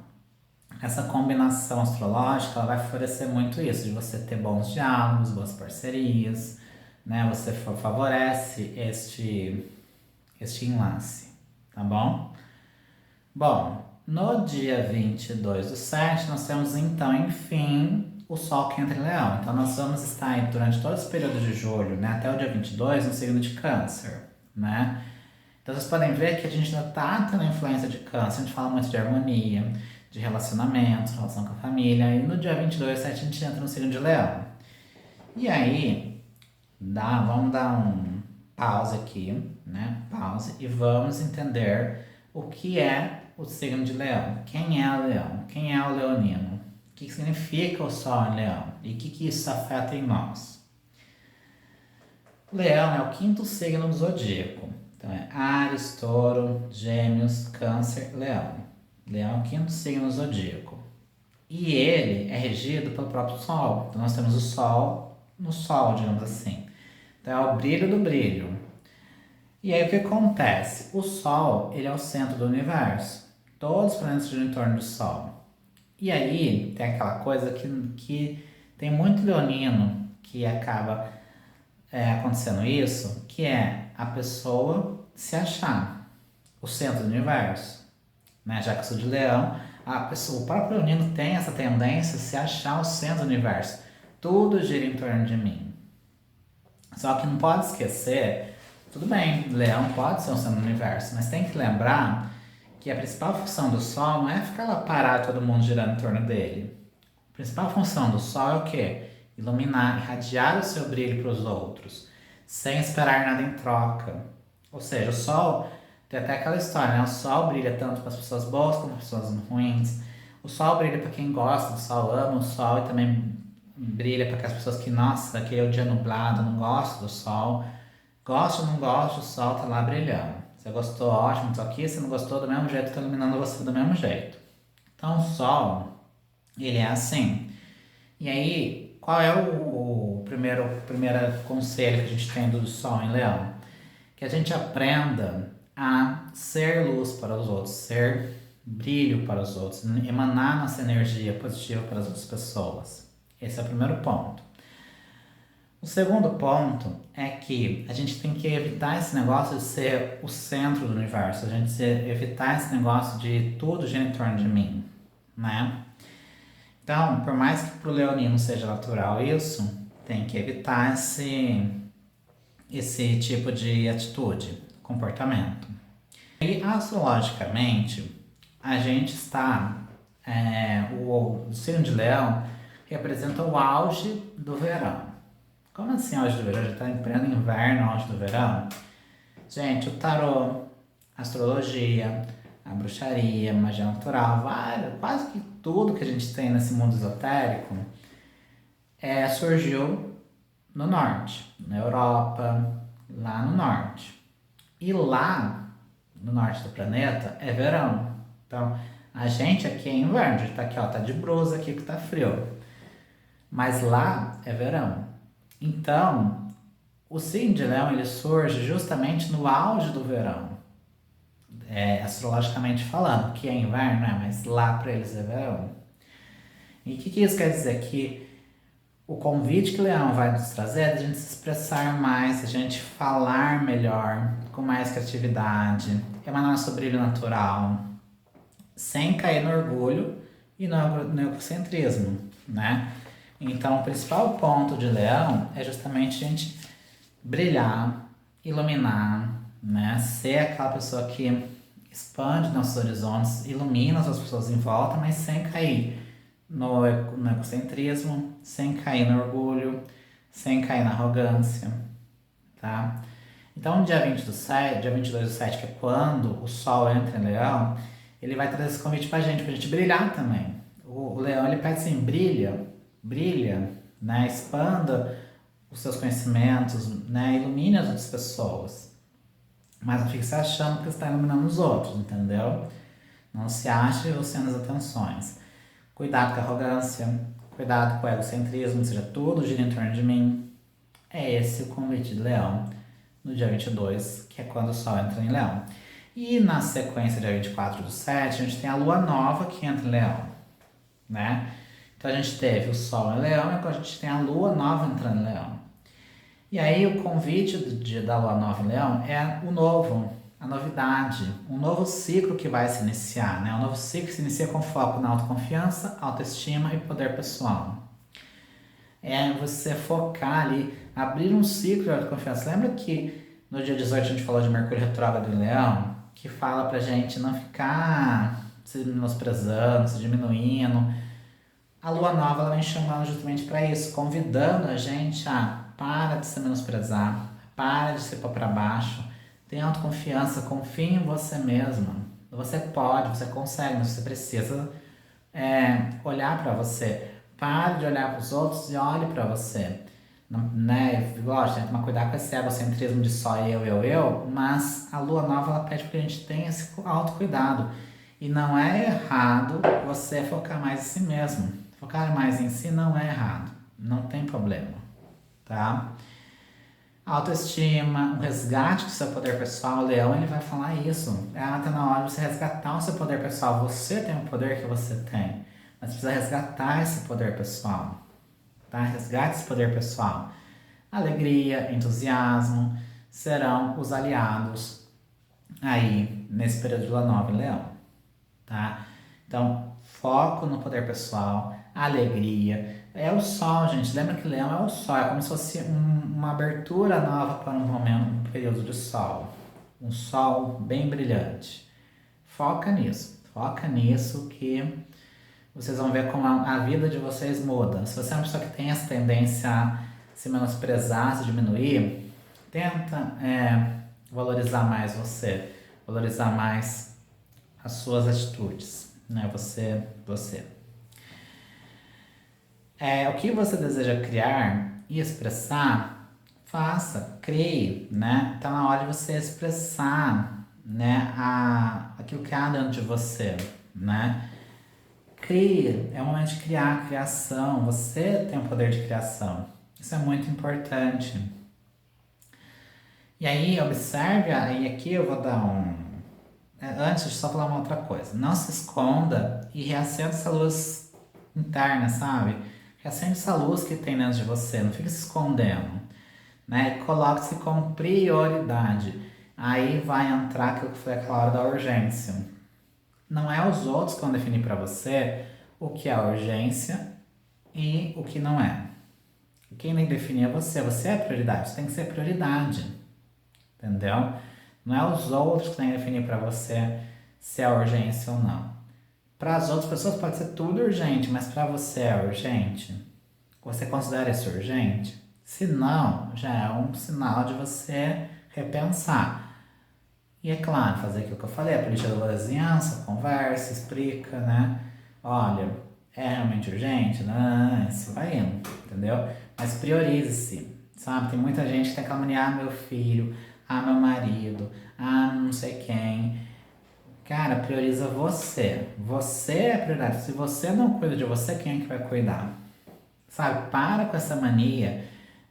A: essa combinação astrológica ela vai favorecer muito isso, de você ter bons diálogos, boas parcerias, né? Você favorece este enlace, tá bom? Bom, no dia 22/7 nós temos então, enfim, o Sol que entra em Leão. Então nós vamos estar aí durante todo esse período de julho, né, até o dia 22 no signo de Câncer, né? Então vocês podem ver que a gente ainda tá tendo influência de Câncer, a gente fala muito de harmonia, de relacionamento, relação com a família, e no dia 22/7 a gente entra no signo de Leão. E aí, vamos dar um pause aqui, né? Pause e vamos entender o que é o signo de Leão. Quem é o Leão? Quem é o leonino? que significa o Sol em Leão e o que isso afeta em nós. Leão é o quinto signo do zodíaco. Então é Áries, Touro, Gêmeos, Câncer, Leão. Leão é o quinto signo do zodíaco. E ele é regido pelo próprio Sol. Então nós temos o Sol no Sol, digamos assim. Então é o brilho do brilho. E aí o que acontece? O Sol, ele é o centro do universo. Todos os planetas giram em torno do Sol. E aí tem aquela coisa que tem muito leonino que acaba acontecendo isso, que é a pessoa se achar o centro do universo. Né? Já que eu sou de Leão, o próprio leonino tem essa tendência a se achar o centro do universo. Tudo gira em torno de mim. Só que não pode esquecer, tudo bem, Leão pode ser o centro do universo, mas tem que lembrar que a principal função do Sol não é ficar lá parado todo mundo girando em torno dele. A principal função do Sol é o quê? Iluminar, irradiar o seu brilho para os outros, sem esperar nada em troca. Ou seja, o Sol, tem até aquela história, né? O Sol brilha tanto para as pessoas boas como para as pessoas ruins. O Sol brilha para quem gosta do Sol, ama o Sol, e também brilha para aquelas pessoas que, nossa, aquele é o dia nublado, não gosto do Sol. Gosto ou não gosto, o Sol tá lá brilhando. Você gostou, ótimo, tô aqui. Se não gostou, do mesmo jeito, tô iluminando você do mesmo jeito. Então, o Sol, ele é assim. E aí, qual é o primeiro conselho que a gente tem do Sol em Leão? Que a gente aprenda a ser luz para os outros, ser brilho para os outros, emanar nossa energia positiva para as outras pessoas. Esse é o primeiro ponto. O segundo ponto é que a gente tem que evitar esse negócio de ser o centro do universo, a gente evitar esse negócio de tudo gira em torno de mim, né? Então, por mais que para o leonino seja natural isso, tem que evitar esse tipo de atitude, comportamento. E astrologicamente, a gente está, o signo de Leão representa o auge do verão. Como assim auge do verão? Já está em pleno inverno, auge do verão? Gente, o tarô, a astrologia, a bruxaria, magia natural, quase que tudo que a gente tem nesse mundo esotérico surgiu no norte, na Europa, lá no norte. E lá, no norte do planeta, é verão. Então, a gente aqui é inverno, a gente tá aqui, ó, tá de blusa aqui que tá frio. Mas lá é verão. Então, o signo de Leão ele surge justamente no auge do verão, astrologicamente falando, que é inverno, né? Mas lá para eles é verão. E o que isso quer dizer? Que o convite que o Leão vai nos trazer é a gente se expressar mais, a gente falar melhor, com mais criatividade, emanar nosso brilho natural, sem cair no orgulho e no egocentrismo, né? Então, o principal ponto de Leão é justamente a gente brilhar, iluminar, né? Ser aquela pessoa que expande nossos horizontes, ilumina as pessoas em volta, mas sem cair no egocentrismo, sem cair no orgulho, sem cair na arrogância, tá? Então, no dia 20 do 7, dia 22 do 7, que é quando o Sol entra em Leão, ele vai trazer esse convite pra gente brilhar também. O Leão, ele pede assim, brilha, né? Expanda os seus conhecimentos, né? Ilumine as outras pessoas. Mas não fique se achando que você está iluminando os outros, entendeu? Não se ache você nas atenções. Cuidado com a arrogância, cuidado com o egocentrismo, seja tudo gira em torno de mim. É esse o convite de Leão no dia 22, que é quando o Sol entra em Leão. E na sequência, dia 24 do 7, a gente tem a Lua Nova que entra em Leão, né? Então a gente teve o Sol em Leão e agora a gente tem a Lua Nova entrando em Leão. E aí o convite da Lua Nova em Leão é o novo, a novidade, um novo ciclo que vai se iniciar, né? Um novo ciclo que se inicia com foco na autoconfiança, autoestima e poder pessoal. É você focar ali, abrir um ciclo de autoconfiança. Lembra que no dia 18 a gente falou de Mercúrio retrógrado em Leão? Que fala pra gente não ficar se menosprezando, se diminuindo. A Lua Nova ela vem chamando justamente para isso, convidando a gente a para de se menosprezar, para de se pôr para baixo, tenha autoconfiança, confie em você mesma. Você pode, você consegue, mas você precisa olhar para você. Pare de olhar para os outros e olhe para você. Não, né? Lógico, tem que tomar cuidado com esse egocentrismo de só eu, mas a lua nova ela pede que a gente tenha esse autocuidado. E não é errado você focar mais em si mesmo. Focar mais em si não é errado, não tem problema, tá? Autoestima, o resgate do seu poder pessoal, o leão ele vai falar isso. Tá na hora de você resgatar o seu poder pessoal. Você tem o poder que você tem, mas precisa resgatar esse poder pessoal, tá? Resgate esse poder pessoal. Alegria, entusiasmo serão os aliados aí nesse período de lua nova em leão, tá? Então, foco no poder pessoal, alegria. É o sol, gente. Lembra que leão é o sol. É como se fosse uma abertura nova para um momento, um período de sol. Um sol bem brilhante. Foca nisso. Foca nisso que vocês vão ver como a vida de vocês muda. Se você é uma pessoa que tem essa tendência a se menosprezar, se diminuir, tenta valorizar mais você. Valorizar mais as suas atitudes, né? Você. O que você deseja criar e expressar, faça, crie, né? Tá na hora de você expressar, né? Aquilo que há dentro de você, né? Crie, é o momento de criar, criação. Você tem o poder de criação. Isso é muito importante. E aí, observe, aí aqui eu vou dar antes de só falar uma outra coisa. Não se esconda e reacenda essa luz interna, sabe? Reacende essa luz que tem dentro de você. Não fique se escondendo, né? Coloque-se como prioridade. Aí vai entrar aquilo que foi aquela hora da urgência. Não é os outros que vão definir para você o que é urgência e o que não é. Quem nem definir é você. Você é prioridade. Você tem que ser prioridade. Entendeu? Não é os outros que têm que definir para você se é urgência ou não. Para as outras pessoas pode ser tudo urgente, mas para você é urgente? Você considera isso urgente? Se não, já é um sinal de você repensar. E é claro, fazer aquilo que eu falei, a política da vizinhança, conversa, explica, né? Olha, é realmente urgente? Não, isso vai indo, entendeu? Mas priorize-se, sabe? Tem muita gente que tem que caluniar meu filho, meu marido, não sei quem. Cara, prioriza você. Você é a prioridade. Se você não cuida de você, quem é que vai cuidar? Sabe? Para com essa mania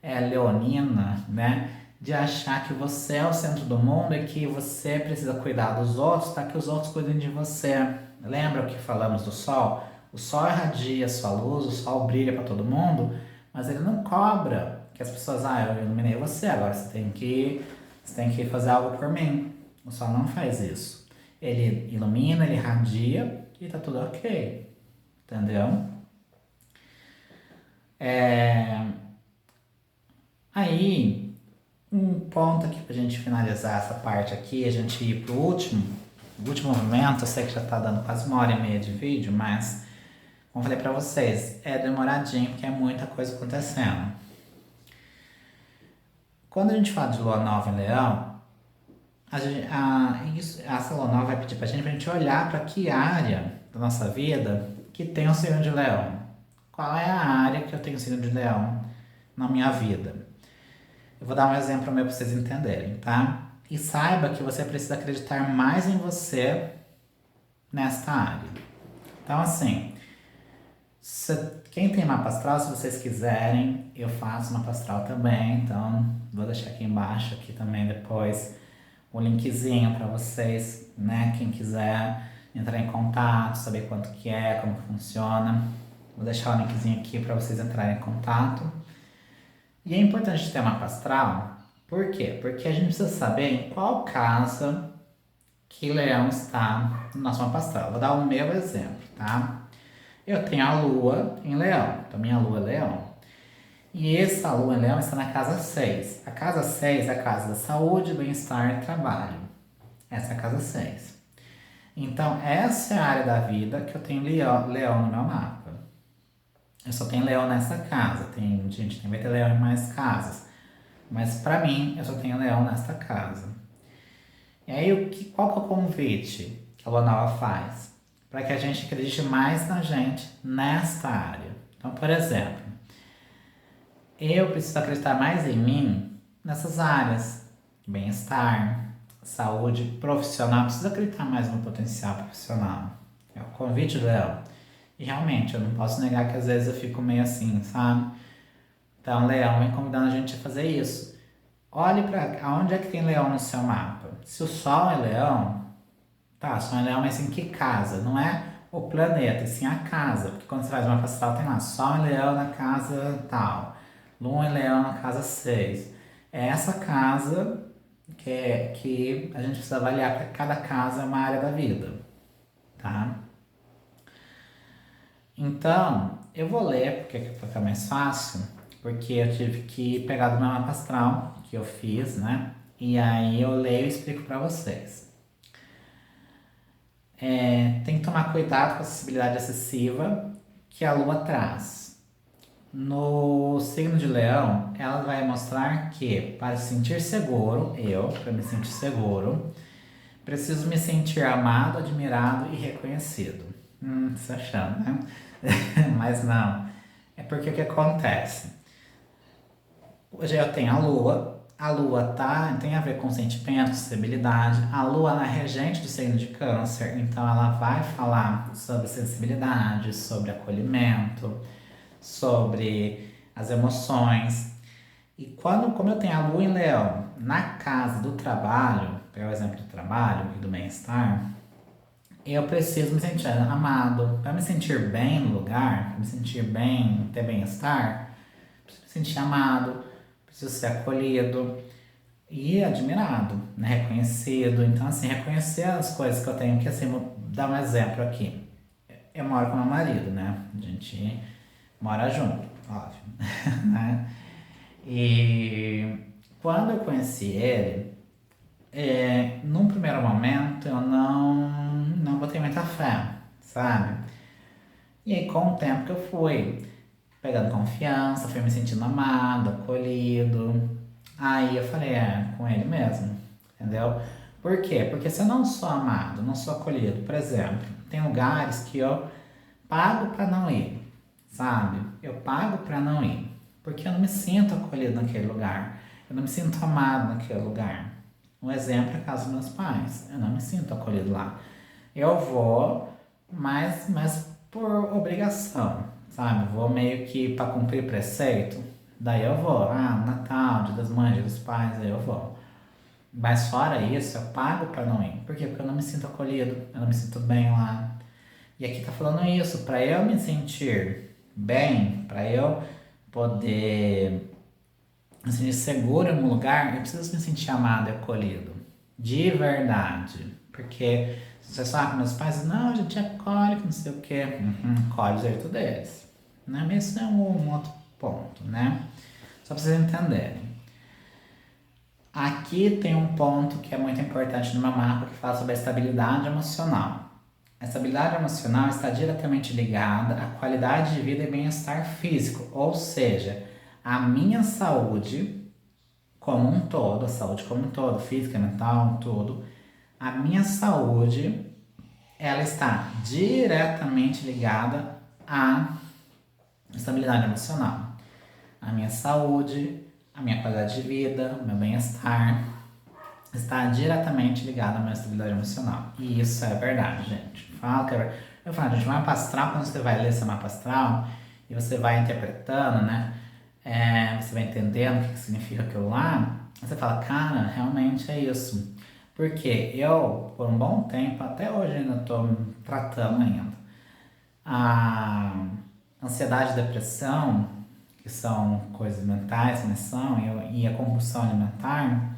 A: leonina, né? De achar que você é o centro do mundo e que você precisa cuidar dos outros para que os outros cuidem de você. Lembra o que falamos do sol? O sol irradia sua luz, o sol brilha para todo mundo, mas ele não cobra que as pessoas, eu iluminei você, agora você tem que fazer algo por mim. O sol não faz isso. Ele ilumina, ele irradia e tá tudo ok. Entendeu? Aí, um ponto aqui pra gente finalizar essa parte aqui, a gente ir pro último momento. Eu sei que já tá dando quase 1h30 de vídeo, mas como eu falei pra vocês, é demoradinho porque é muita coisa acontecendo. Quando a gente fala de lua nova em leão, essa lua nova vai pedir pra gente olhar para que área da nossa vida que tem o signo de leão. Qual é a área que eu tenho o signo de leão na minha vida? Eu vou dar um exemplo meu para vocês entenderem, tá? E saiba que você precisa acreditar mais em você nesta área. Então, assim, quem tem mapa astral, se vocês quiserem, eu faço mapa astral também. Então, vou deixar aqui embaixo aqui também depois o linkzinho para vocês, né? Quem quiser entrar em contato, saber quanto que é, como funciona. Vou deixar o linkzinho aqui para vocês entrarem em contato. E é importante ter mapa astral, por quê? Porque a gente precisa saber em qual casa que leão está no nosso mapa astral. Vou dar o meu exemplo, tá? Eu tenho a lua em leão, então minha lua é leão. E essa lua em leão está na casa 6. A casa 6 é a casa da saúde, bem-estar e trabalho. Essa é a casa 6. Então, essa é a área da vida que eu tenho leão no meu mapa. Eu só tenho leão nessa casa. Gente, vai ter leão em mais casas. Mas pra mim, eu só tenho leão nesta casa. E aí, qual que é o convite que a lua nova faz? para que a gente acredite mais na gente nesta área. Então, por exemplo, eu preciso acreditar mais em mim nessas áreas: bem-estar, saúde profissional. Preciso acreditar mais no potencial profissional. É o convite do Leão. E realmente, eu não posso negar que às vezes eu fico meio assim, sabe? Então, Leão vem convidando a gente a fazer isso. Olhe para aonde é que tem Leão no seu mapa. Se o Sol é Leão, tá, Sol é Leão, mas em que casa? Não é o planeta, e sim a casa. Porque quando você faz uma astral, tem lá Sol em Leão na casa tal, Lua em Leão na casa 6. É essa casa que a gente precisa avaliar, porque cada casa é uma área da vida, tá? Então, eu vou ler, porque aqui fica mais fácil, porque eu tive que pegar do meu mapa astral, que eu fiz, né? E aí eu leio e explico para vocês. Tem que tomar cuidado com a sensibilidade excessiva que a Lua traz. No signo de Leão, ela vai mostrar que para se sentir seguro, para me sentir seguro, preciso me sentir amado, admirado e reconhecido. Você achando, né? Mas não. É porque o que acontece? Hoje eu tenho a Lua tem a ver com sentimento, sensibilidade. A Lua ela é regente do signo de Câncer, então ela vai falar sobre sensibilidade, sobre acolhimento, sobre as emoções. E como eu tenho a Lua em Leão na casa do trabalho, pegar o exemplo do trabalho e do bem-estar, eu preciso me sentir amado. Para me sentir bem no lugar, para me sentir bem, ter bem-estar, preciso me sentir amado, preciso ser acolhido e admirado, né? Reconhecido. Então, assim, reconhecer as coisas que eu tenho, que assim, vou dar um exemplo aqui. Eu moro com meu marido, né? A gente mora junto, óbvio, né? E quando eu conheci ele, num primeiro momento eu não botei muita fé, sabe? E aí com o tempo que eu fui pegando confiança, fui me sentindo amado, acolhido, aí eu falei, com ele mesmo, entendeu? Por quê? Porque se eu não sou amado, não sou acolhido, por exemplo, tem lugares que eu pago pra não ir, sabe? Eu pago pra não ir, porque eu não me sinto acolhido naquele lugar, eu não me sinto amado naquele lugar. Um exemplo é a casa dos meus pais, eu não me sinto acolhido lá. Eu vou, mas por obrigação, sabe? Vou meio que para cumprir preceito, daí eu vou. Natal, Dia das Mães, Dia dos Pais, aí eu vou. Mas fora isso, eu pago para não ir. Por quê? Porque eu não me sinto acolhido, eu não me sinto bem lá. E aqui tá falando isso, para eu me sentir bem, para eu poder me sentir seguro em um lugar, eu preciso me sentir amado e acolhido. De verdade. Porque se você falar com meus pais, não, a gente acolhe, não sei o quê. Acolhe o jeito deles. Né? Mas isso é um outro ponto, né? Só para vocês entenderem. Aqui tem um ponto que é muito importante no meu mapa, que fala sobre a estabilidade emocional. A estabilidade emocional está diretamente ligada à qualidade de vida e bem-estar físico, ou seja, a minha saúde como um todo, a saúde como um todo, física, mental, tudo, a minha saúde, ela está diretamente ligada à estabilidade emocional. A minha saúde, a minha qualidade de vida, o meu bem-estar, está diretamente ligado à minha estabilidade emocional. E isso é verdade, gente. Eu falo, gente, mapa astral, quando você vai ler seu mapa astral e você vai interpretando, né? Você vai entendendo o que significa aquilo lá, você fala, cara, realmente é isso. Porque eu, por um bom tempo, até hoje ainda estou tratando ainda, a ansiedade e depressão, que são coisas mentais, né, e a compulsão alimentar,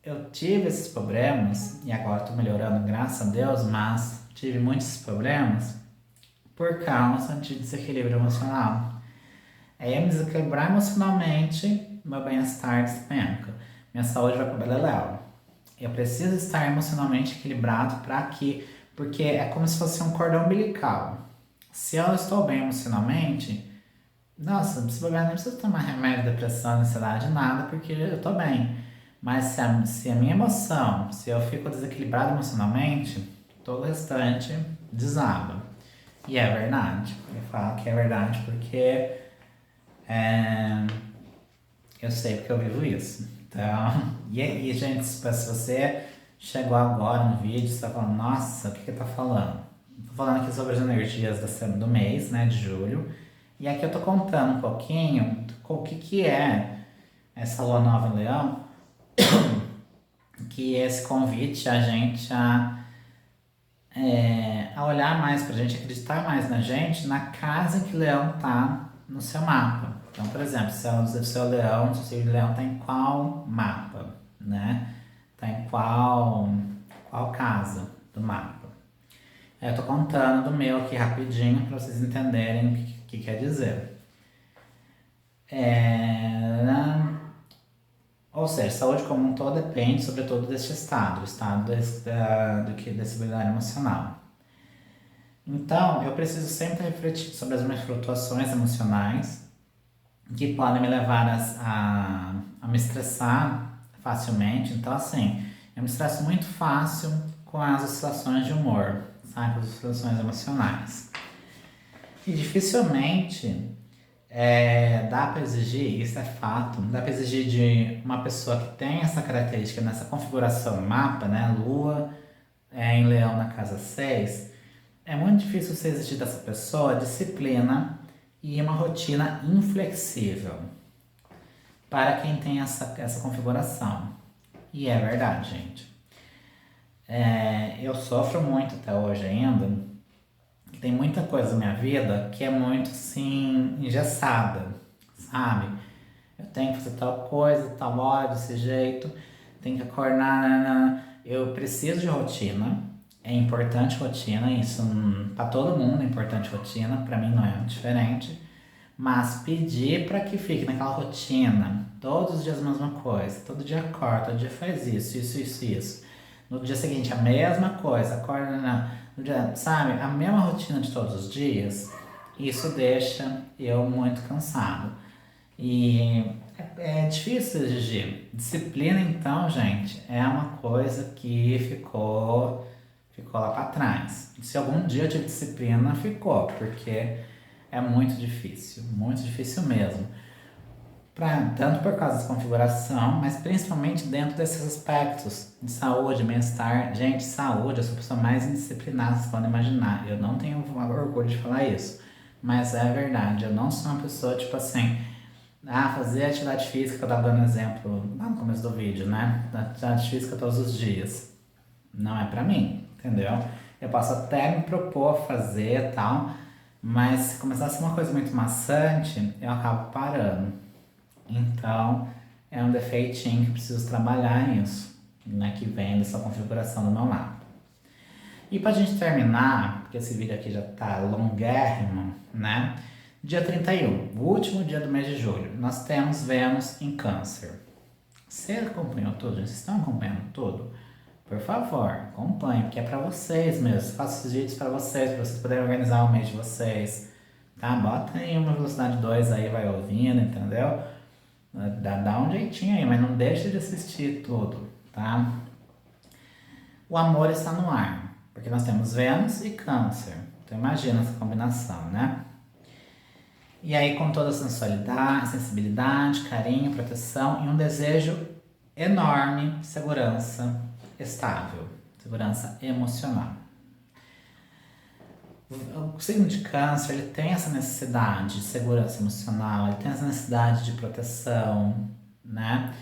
A: eu tive esses problemas, e agora estou melhorando, graças a Deus, mas tive muitos problemas por causa de desequilíbrio emocional. Aí eu me desequilibrar emocionalmente, meu bem-estar despenca. Minha saúde vai pro beleléu. Eu preciso estar emocionalmente equilibrado porque é como se fosse um cordão umbilical. Se eu estou bem emocionalmente, nossa, não preciso tomar remédio, depressão, ansiedade, nada, porque eu estou bem. Mas se a minha emoção, se eu fico desequilibrado emocionalmente, todo o restante desaba. E é verdade. Eu falo que é verdade porque eu sei porque eu vivo isso. Então, e gente, se você chegou agora no vídeo, você tá falando, nossa, o que tá falando? Tô falando aqui sobre as energias do mês, né, de julho. E aqui eu tô contando um pouquinho o que é essa lua nova em Leão, que é esse convite a gente a olhar mais pra gente, acreditar mais na gente, na casa em que Leão tá no seu mapa. Então, por exemplo, se o seu Leão, se o seu Leão tá em qual mapa, né? Tá em qual casa do mapa. Eu tô contando do meu aqui rapidinho para vocês entenderem o que quer dizer. Ou seja, saúde como um todo depende, sobretudo, deste estado, o estado desse habilidade emocional. Então, eu preciso sempre refletir sobre as minhas flutuações emocionais, que podem me levar a me estressar facilmente. Então, assim, eu me estresso muito fácil com as oscilações de humor, sabe? Com as oscilações emocionais. E dificilmente dá para exigir, isso é fato, dá para exigir de uma pessoa que tem essa característica nessa configuração mapa, né? Lua em Leão na casa 6. É muito difícil você exigir dessa pessoa disciplina e uma rotina inflexível para quem tem essa configuração. E é verdade, gente. Eu sofro muito até hoje ainda. Tem muita coisa na minha vida que é muito assim, engessada, sabe? Eu tenho que fazer tal coisa, tal hora, desse jeito, tenho que acordar. Eu preciso de rotina. É importante rotina, isso para todo mundo é importante rotina, para mim não é diferente. Mas pedir para que fique naquela rotina, todos os dias a mesma coisa, todo dia acorda, todo dia faz isso. No dia seguinte a mesma coisa, acorda, no dia, sabe, a mesma rotina de todos os dias, isso deixa eu muito cansado. E é difícil exigir. Disciplina, então, gente, é uma coisa que ficou lá para trás. Se algum dia eu tive disciplina, ficou, porque é muito difícil mesmo. Tanto por causa da configuração, mas principalmente dentro desses aspectos de saúde, bem-estar. Gente, saúde, eu sou a pessoa mais indisciplinada que vocês podem imaginar. Eu não tenho orgulho de falar isso, mas é verdade. Eu não sou uma pessoa, tipo assim, fazer atividade física, que eu tava dando exemplo lá no começo do vídeo, né? Atividade física todos os dias. Não é pra mim, entendeu? Eu posso até me propor fazer e tal, mas se começar a ser uma coisa muito maçante, eu acabo parando. Então, é um defeitinho que preciso trabalhar nisso, né? Que vem dessa configuração do meu mapa. E pra gente terminar, porque esse vídeo aqui já tá longuérrimo, né? Dia 31, o último dia do mês de julho, nós temos Vênus em Câncer. Você acompanhou tudo? Vocês estão acompanhando tudo? Por favor, acompanhe, porque é pra vocês mesmo. Faço esses vídeos pra vocês poderem organizar o mês de vocês. Tá? Bota aí uma velocidade 2 aí, vai ouvindo, entendeu? Dá um jeitinho aí, mas não deixe de assistir tudo, tá? O amor está no ar, porque nós temos Vênus e Câncer. Então imagina essa combinação, né? E aí com toda a sensualidade, sensibilidade, carinho, proteção e um desejo enorme de segurança estável, segurança emocional. O signo de Câncer, ele tem essa necessidade de segurança emocional, ele tem essa necessidade de proteção, né?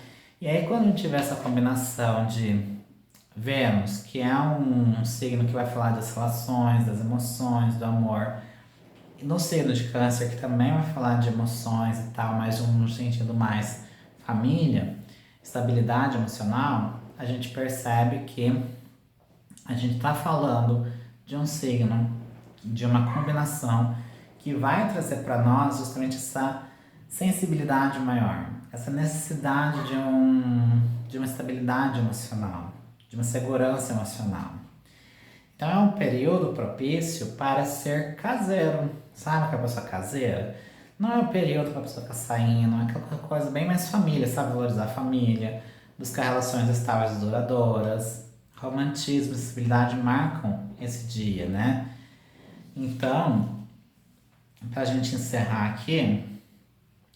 A: E aí quando tiver essa combinação de Vênus, que é um signo que vai falar das relações, das emoções, do amor, e no signo de Câncer, que também vai falar de emoções e tal, mas no sentido mais família, estabilidade emocional, a gente percebe que a gente está falando de um signo, de uma combinação que vai trazer para nós justamente essa sensibilidade maior, essa necessidade de uma estabilidade emocional, de uma segurança emocional. Então é um período propício para ser caseiro, sabe aquela pessoa caseira? Não é um período para a pessoa ficar saindo, é aquela coisa bem mais família, sabe? Valorizar a família, buscar relações estáveis e duradouras, romantismo e sensibilidade marcam esse dia, né? Então, pra gente encerrar aqui,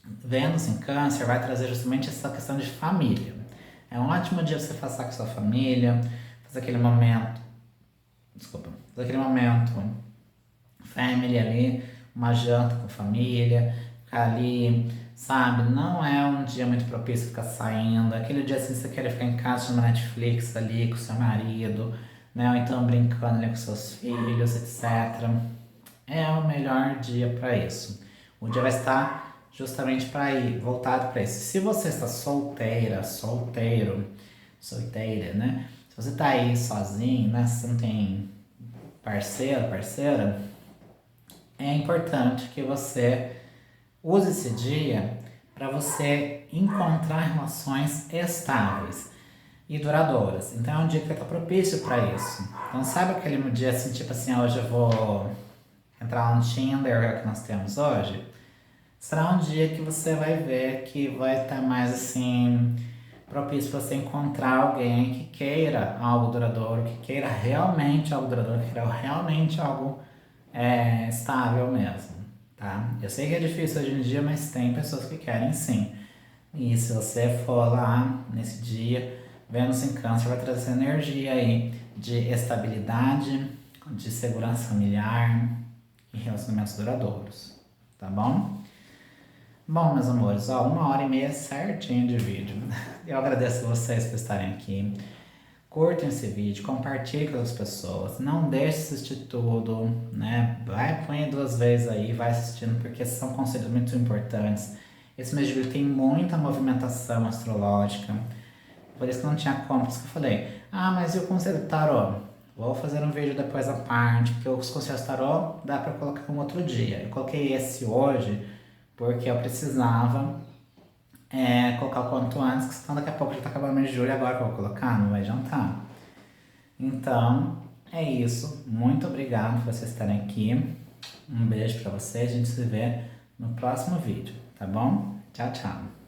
A: Vênus em Câncer vai trazer justamente essa questão de família. É um ótimo dia pra você passar com sua família, fazer aquele momento, fazer aquele momento family ali, uma janta com família, ficar ali, sabe? Não é um dia muito propício ficar saindo, aquele dia assim você quer ficar em casa na Netflix ali com seu marido, né? Ou então brincando ali com seus filhos, etc. É o melhor dia para isso. O dia vai estar justamente para ir voltado para isso. Se você está solteira, solteira, né? Se você está aí sozinho, né? Se você não tem parceiro, parceira, é importante que você use esse dia para você encontrar relações estáveis e duradouras. Então é um dia que vai estar propício para isso. Então sabe aquele dia assim, tipo assim, hoje eu vou entrar no Tinder, é o que nós temos hoje? Será um dia que você vai ver que vai estar mais assim propício para você encontrar alguém que queira algo duradouro, que queira realmente algo duradouro, que queira realmente algo estável mesmo, tá? Eu sei que é difícil hoje em dia, mas tem pessoas que querem sim. E se você for lá nesse dia, Vênus em Câncer vai trazer essa energia aí de estabilidade, de segurança familiar e relacionamentos duradouros, tá bom? Bom, meus amores, ó, 1h30 certinho de vídeo. Eu agradeço vocês por estarem aqui. Curtam esse vídeo, compartilhem com as pessoas, não deixe assistir tudo, né? Vai, põe 2 vezes aí, vai assistindo, porque são conceitos muito importantes. Esse mês de julho tem muita movimentação astrológica, por isso que não tinha como, por isso que eu falei, mas e o conselho do tarô? Vou fazer um vídeo depois à parte, porque os conselhos do tarô dá pra colocar um outro dia. Eu coloquei esse hoje, porque eu precisava colocar o quanto antes, que senão daqui a pouco já tá acabando o mês de julho, agora que eu vou colocar, não vai adiantar. Então, é isso. Muito obrigado por vocês estarem aqui. Um beijo pra vocês, a gente se vê no próximo vídeo, tá bom? Tchau, tchau.